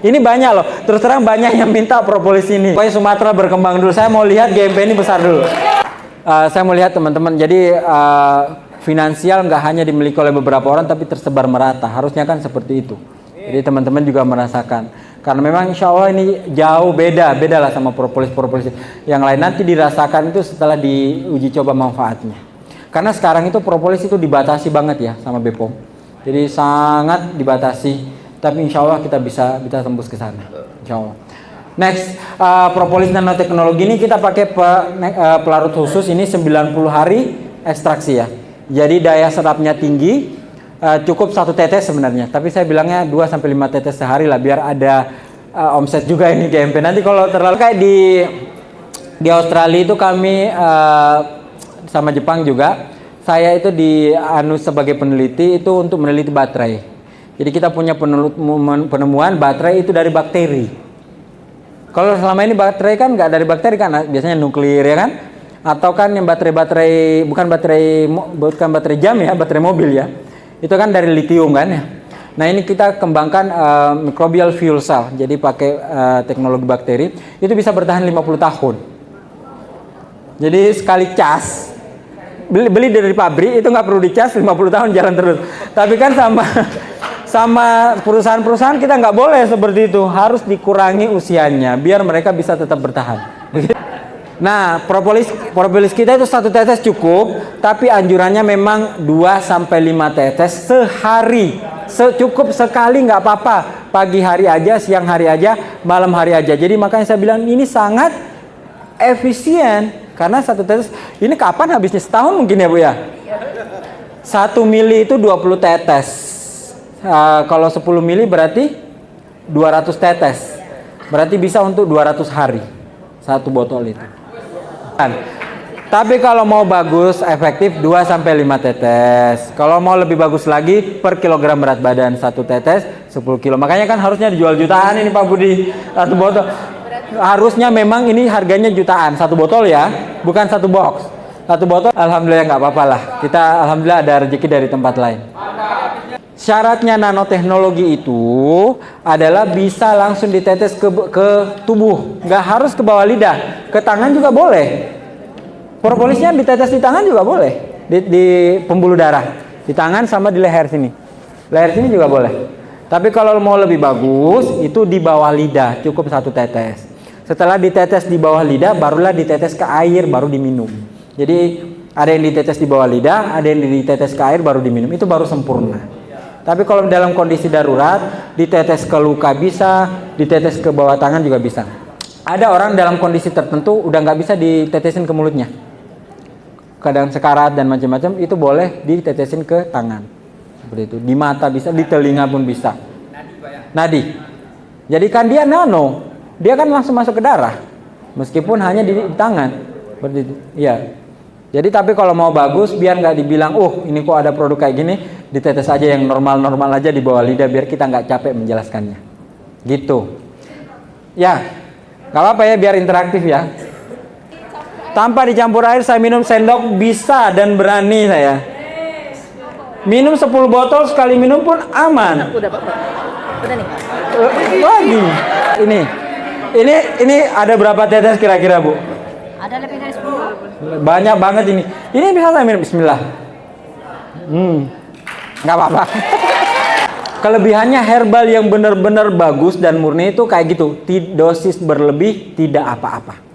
Ini banyak loh, terus terang banyak yang minta propolis ini. Pokoknya Sumatera berkembang dulu. Saya mau lihat GMP ini besar dulu. Saya mau lihat teman-teman. Jadi finansial nggak hanya dimiliki oleh beberapa orang, tapi tersebar merata. Harusnya kan seperti itu. Jadi teman-teman juga merasakan. Karena memang insya Allah ini jauh beda lah sama propolis yang lain. Nanti dirasakan itu setelah diuji coba manfaatnya. Karena sekarang itu propolis itu dibatasi banget ya sama BPOM. Jadi sangat dibatasi. Tapi insya Allah kita bisa tembus ke sana. Insya Allah. Next, propolis nanoteknologi ini kita pakai pelarut khusus ini 90 hari ekstraksi ya. Jadi daya serapnya tinggi, cukup 1 tetes sebenarnya. Tapi saya bilangnya 2-5 tetes sehari lah biar ada omset juga ini GMP. Nanti kalau terlalu kayak di Australia itu kami sama Jepang juga. Saya itu sebagai peneliti itu untuk meneliti baterai. Jadi kita punya penemuan baterai itu dari bakteri. Kalau selama ini baterai kan nggak dari bakteri kan, biasanya nuklir ya kan, atau kan yang baterai bukan baterai jam ya, baterai mobil ya, itu kan dari litium kan ya. Nah ini kita kembangkan microbial fuel cell, jadi pakai teknologi bakteri, itu bisa bertahan 50 tahun. Jadi sekali cas, beli dari pabrik itu nggak perlu dicas, 50 tahun jalan terus. Tapi kan sama perusahaan-perusahaan kita nggak boleh seperti itu, harus dikurangi usianya biar mereka bisa tetap bertahan. Nah propolis kita itu 1 tetes cukup, tapi anjurannya memang 2-5 tetes sehari. Cukup sekali nggak apa-apa, pagi hari aja, siang hari aja, malam hari aja. Jadi makanya saya bilang ini sangat efisien karena 1 tetes ini kapan habisnya, setahun mungkin ya Bu ya. 1 mili itu 20 tetes. Kalau 10 mili berarti 200 tetes. Berarti bisa untuk 200 hari 1 botol itu. Tapi kalau mau bagus, efektif 2-5 tetes. Kalau mau lebih bagus lagi, per kilogram berat badan 1 tetes 10 kilo. Makanya kan harusnya dijual jutaan ini Pak Budi 1 botol. Harusnya memang ini harganya jutaan 1 botol ya, bukan 1 box. 1 botol alhamdulillah nggak apa-apa lah. Kita alhamdulillah ada rezeki dari tempat lain. Syaratnya nanoteknologi itu adalah bisa langsung ditetes ke tubuh, nggak harus ke bawah lidah, ke tangan juga boleh. Propolisnya ditetes di tangan juga boleh, di pembuluh darah, di tangan sama di leher sini. Leher sini juga boleh. Tapi kalau mau lebih bagus, itu di bawah lidah, cukup 1 tetes. Setelah ditetes di bawah lidah, barulah ditetes ke air, baru diminum. Jadi ada yang ditetes di bawah lidah, ada yang ditetes ke air, baru diminum. Itu baru sempurna. Tapi kalau dalam kondisi darurat, ditetes ke luka bisa, ditetes ke bawah tangan juga bisa. Ada orang dalam kondisi tertentu udah nggak bisa ditetesin ke mulutnya. keadaan sekarat dan macam-macam, itu boleh ditetesin ke tangan. Seperti itu. Di mata bisa, di telinga pun bisa. Nadi. Jadi kan dia nano, dia kan langsung masuk ke darah, meskipun hanya di tangan. Seperti itu. Iya. Jadi tapi kalau mau bagus, biar nggak dibilang, ini kok ada produk kayak gini, ditetes aja yang normal-normal aja di bawah lidah, biar kita nggak capek menjelaskannya. Gitu. Ya, nggak apa-apa ya, biar interaktif ya. Tanpa dicampur air, saya minum sendok bisa dan berani saya. Minum 10 botol sekali minum pun aman. Udah Bapak. Udah nih. Lagi. Ini ada berapa tetes kira-kira, Bu? Ada lebih dari 10. Banyak banget ini. Ini bisa saya minum, bismillah. Nggak apa-apa. Kelebihannya herbal yang benar-benar bagus dan murni itu kayak gitu. Dosis berlebih tidak apa-apa.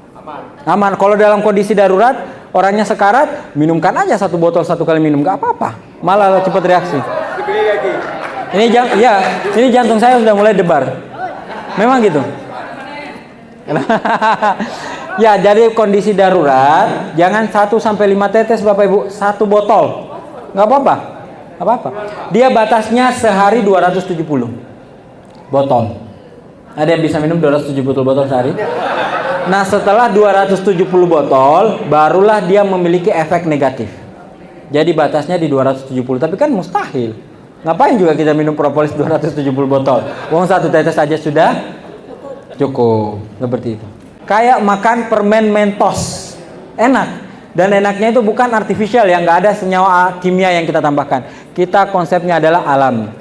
Aman. Kalau dalam kondisi darurat, orangnya sekarat, minumkan aja 1 botol 1 kali minum, nggak apa-apa. Malah cepat reaksi. Ini jantung saya sudah mulai debar. Memang gitu. Ya, jadi kondisi darurat, jangan 1-5 tetes Bapak Ibu, 1 botol. Nggak apa-apa. Nggak apa-apa. Dia batasnya sehari 270 botol. Ada yang bisa minum 270 botol sehari? Nah, setelah 270 botol, barulah dia memiliki efek negatif. Jadi batasnya di 270, tapi kan mustahil. Ngapain juga kita minum propolis 270 botol? Wong 1 tetes saja sudah cukup. Seperti itu. Kayak makan permen Mentos. Enak. Dan enaknya itu bukan artifisial, yang nggak ada senyawa kimia yang kita tambahkan. Kita konsepnya adalah alami.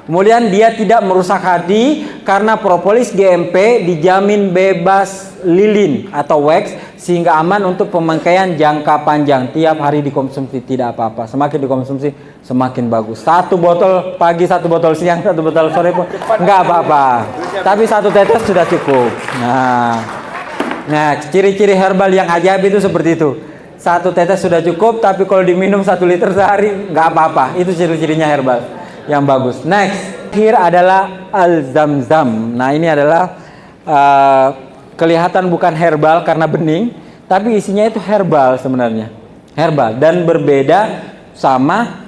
Kemudian dia tidak merusak hati karena propolis GMP dijamin bebas lilin atau wax sehingga aman untuk pemakaian jangka panjang. Tiap hari dikonsumsi tidak apa-apa. Semakin dikonsumsi semakin bagus. 1 botol pagi, 1 botol siang, 1 botol sore pun nggak apa-apa. Tapi 1 tetes sudah cukup. Nah, ciri-ciri herbal yang ajaib itu seperti itu. 1 tetes sudah cukup, tapi kalau diminum 1 liter sehari nggak apa-apa. Itu ciri-cirinya herbal yang bagus. Next, akhir adalah al-zamzam. Nah, ini adalah kelihatan bukan herbal karena bening, tapi isinya itu herbal sebenarnya. Herbal dan berbeda sama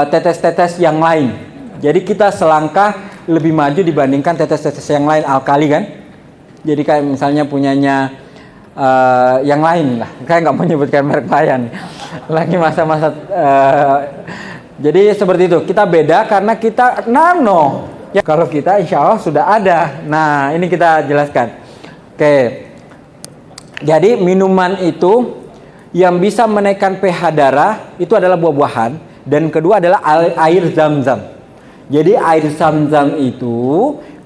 tetes-tetes yang lain. Jadi kita selangkah lebih maju dibandingkan tetes-tetes yang lain alkali kan. Jadi kayak misalnya punyanya yang lain lah. Saya nggak mau nyebutkan merek lain. Lagi masa-masa jadi seperti itu, kita beda karena kita nano. Ya, kalau kita insya Allah sudah ada. Nah, ini kita jelaskan. Oke. Jadi minuman itu yang bisa menaikkan pH darah itu adalah buah-buahan. Dan kedua adalah air zam-zam. Jadi air zam-zam itu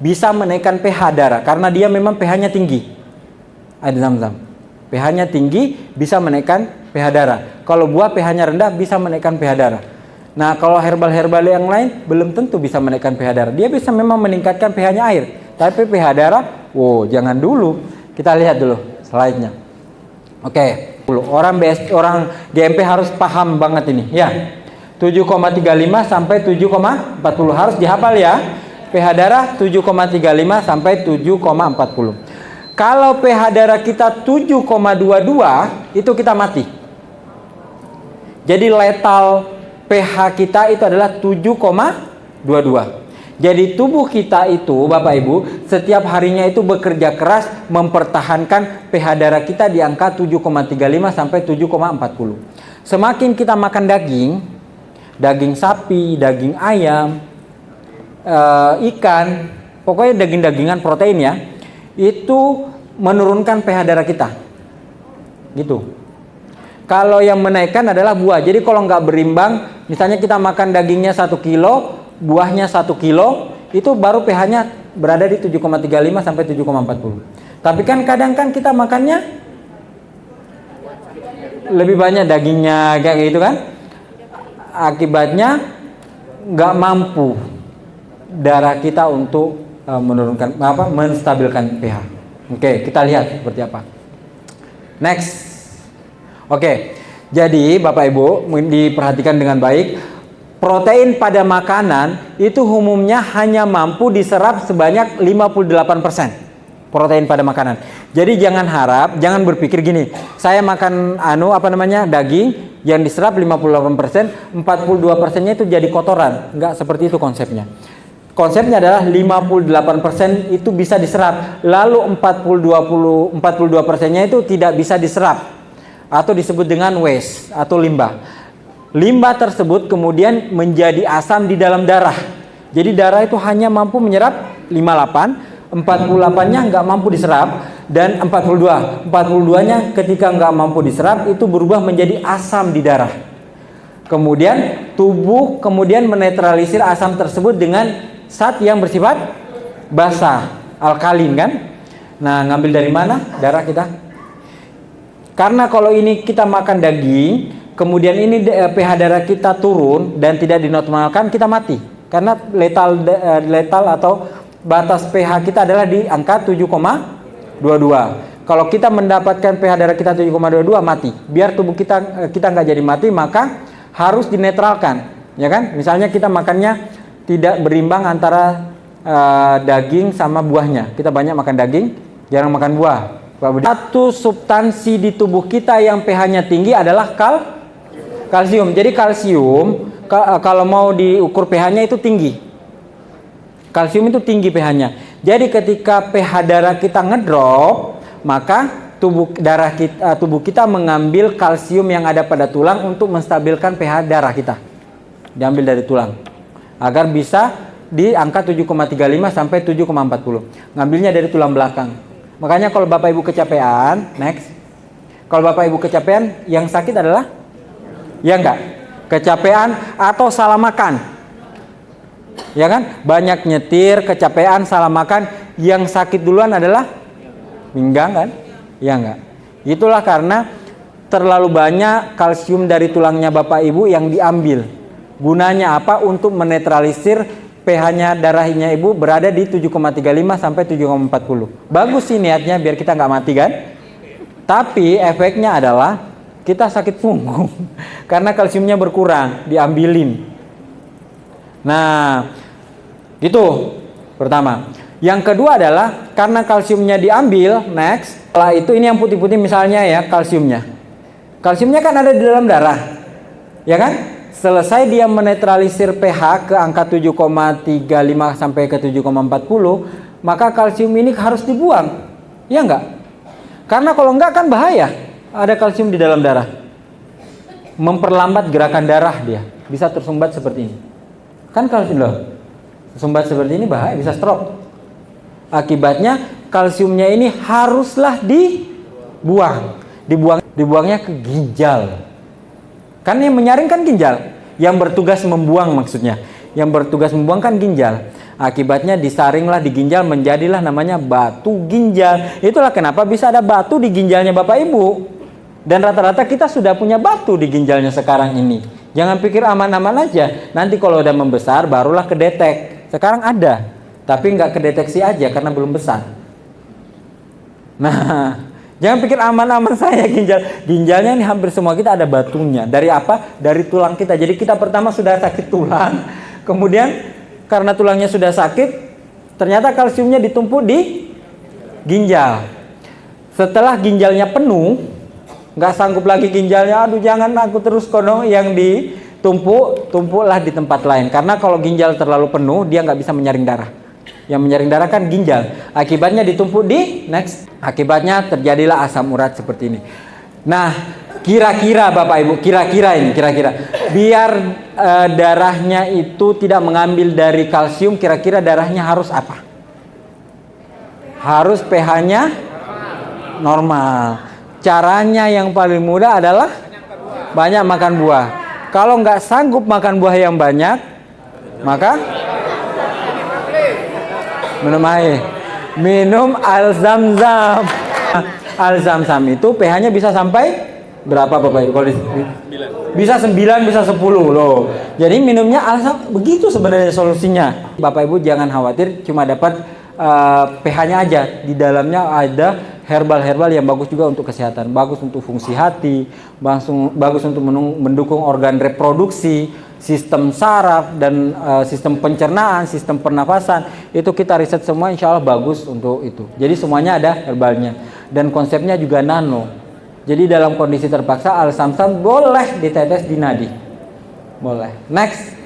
bisa menaikkan pH darah karena dia memang pH-nya tinggi. Air zam-zam. pH-nya tinggi bisa menaikkan pH darah. Kalau buah pH-nya rendah bisa menaikkan pH darah. Nah, kalau herbal-herbal yang lain belum tentu bisa menaikkan pH darah. Dia bisa memang meningkatkan pH-nya air, tapi pH darah, jangan dulu. Kita lihat dulu slide-nya. Oke. Orang GMP harus paham banget ini, ya. 7,35 sampai 7,40 harus dihafal ya. pH darah 7,35 sampai 7,40. Kalau pH darah kita 7,22 itu kita mati. Jadi letal pH kita itu adalah 7,22. Jadi tubuh kita itu, Bapak Ibu, setiap harinya itu bekerja keras mempertahankan pH darah kita di angka 7,35 sampai 7,40. Semakin kita makan daging sapi, daging ayam, ikan, pokoknya daging-dagingan protein ya, itu menurunkan pH darah kita. Gitu. Kalau yang menaikkan adalah buah. Jadi kalau nggak berimbang, misalnya kita makan dagingnya 1 kilo, buahnya 1 kilo, itu baru pH-nya berada di 7,35 sampai 7,40. Tapi kan kadang kan kita makannya lebih banyak dagingnya kayak gitu kan. Akibatnya nggak mampu darah kita untuk menstabilkan pH. Oke, kita lihat seperti apa. Next. Oke, jadi Bapak Ibu diperhatikan dengan baik. Protein pada makanan itu umumnya hanya mampu diserap sebanyak 58%. protein pada makanan. Jadi jangan berpikir gini, saya makan daging yang diserap 58%, 42%-nya itu jadi kotoran. Enggak seperti itu konsepnya. Konsepnya adalah 58% itu bisa diserap, lalu 42%-nya itu tidak bisa diserap atau disebut dengan waste atau limbah. Limbah tersebut kemudian menjadi asam di dalam darah. Jadi darah itu hanya mampu menyerap 58, 48-nya nggak mampu diserap, dan 42-nya ketika nggak mampu diserap itu berubah menjadi asam di darah. Kemudian tubuh menetralisir asam tersebut dengan zat yang bersifat basa, alkalin kan. Nah, ngambil dari mana? Darah kita. Karena kalau ini kita makan daging, kemudian ini pH darah kita turun dan tidak dinormalkan, kita mati. Karena letal atau batas pH kita adalah di angka 7,22. Kalau kita mendapatkan pH darah kita 7,22, mati. Biar tubuh kita nggak jadi mati, maka harus dinetralkan, ya kan? Misalnya kita makannya tidak berimbang antara daging sama buahnya. Kita banyak makan daging, jarang makan buah. Satu substansi di tubuh kita yang pH-nya tinggi adalah kalsium. Jadi kalsium kalau mau diukur pH-nya itu tinggi. Kalsium itu tinggi pH-nya. Jadi ketika pH darah kita ngedrop, maka tubuh kita mengambil kalsium yang ada pada tulang untuk menstabilkan pH darah kita. Diambil dari tulang agar bisa di angka 7,35 sampai 7,40. Ngambilnya dari tulang belakang. Makanya kalau Bapak Ibu kecapean, kalau Bapak Ibu kecapean, yang sakit adalah kecapean atau salah makan. Ya kan? Banyak nyetir, kecapean, salah makan, yang sakit duluan adalah pinggang kan? Ya enggak? Itulah karena terlalu banyak kalsium dari tulangnya Bapak Ibu yang diambil. Gunanya apa? Untuk menetralisir pH-nya darahnya Ibu berada di 7,35 sampai 7,40. Bagus sih niatnya biar kita nggak mati kan? Tapi efeknya adalah kita sakit punggung karena kalsiumnya berkurang, diambilin. Nah, itu pertama. Yang kedua adalah karena kalsiumnya diambil, setelah itu ini yang putih-putih misalnya ya kalsiumnya. Kalsiumnya kan ada di dalam darah, ya kan? Selesai dia menetralisir pH ke angka 7,35 sampai ke 7,40, maka kalsium ini harus dibuang, ya enggak? Karena kalau enggak kan bahaya, ada kalsium di dalam darah. Memperlambat gerakan darah dia, bisa tersumbat seperti ini. Kan kalsium loh, tersumbat seperti ini bahaya, bisa stroke. Akibatnya kalsiumnya ini haruslah dibuang. Dibuangnya ke ginjal. Kan yang menyaring kan ginjal, yang bertugas membuang maksudnya. Yang bertugas membuang kan ginjal. Akibatnya disaringlah di ginjal, menjadilah namanya batu ginjal. Itulah kenapa bisa ada batu di ginjalnya Bapak Ibu. Dan rata-rata kita sudah punya batu di ginjalnya sekarang ini. Jangan pikir aman-aman aja. Nanti kalau udah membesar barulah kedetek. Sekarang ada, tapi nggak kedeteksi aja karena belum besar. Nah, jangan pikir aman-aman saya ginjalnya ini hampir semua kita ada batunya. Dari apa? Dari tulang kita. Jadi kita pertama sudah sakit tulang, kemudian karena tulangnya sudah sakit, ternyata kalsiumnya ditumpuk di ginjal. Setelah ginjalnya penuh, nggak sanggup lagi ginjalnya, aduh jangan aku terus kono yang tumpuklah di tempat lain. Karena kalau ginjal terlalu penuh, dia nggak bisa menyaring darah. Yang menyaring darah kan ginjal. Akibatnya ditumpuk akibatnya terjadilah asam urat seperti ini. Nah, kira-kira Bapak Ibu, kira-kira biar darahnya itu tidak mengambil dari kalsium, kira-kira darahnya harus apa? Harus pH-nya normal. Caranya yang paling mudah adalah banyak makan buah. Kalau nggak sanggup makan buah yang banyak, maka minum air. Minum al-zamzam. Al-zamzam itu pH-nya bisa sampai berapa Bapak Ibu? Bisa 9, bisa 10 loh. Jadi minumnya al-zamzam, begitu sebenarnya solusinya. Bapak Ibu jangan khawatir cuma dapat pH-nya aja. Di dalamnya ada herbal-herbal yang bagus juga untuk kesehatan. Bagus untuk fungsi hati, bagus untuk mendukung organ reproduksi. sistem saraf dan sistem pencernaan, sistem pernafasan, itu kita riset semua, insya Allah bagus untuk itu. Jadi semuanya ada herbalnya dan konsepnya juga nano. Jadi dalam kondisi terpaksa al-samsam boleh ditetes di nadi, boleh. Next,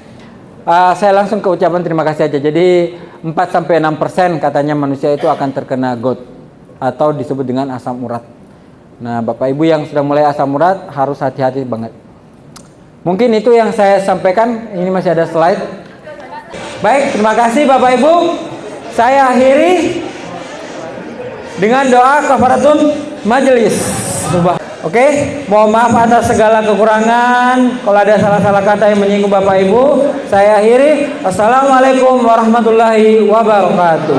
saya langsung ke ucapan terima kasih aja. Jadi 4-6% katanya manusia itu akan terkena GOT atau disebut dengan asam urat. Nah, Bapak Ibu yang sudah mulai asam urat harus hati-hati banget. Mungkin itu yang saya sampaikan. Ini masih ada slide. Baik, terima kasih Bapak Ibu. Saya akhiri dengan doa kafaratun majelis. Oke, mohon maaf atas segala kekurangan. Kalau ada salah-salah kata yang menyinggung Bapak Ibu, saya akhiri. Assalamualaikum warahmatullahi wabarakatuh.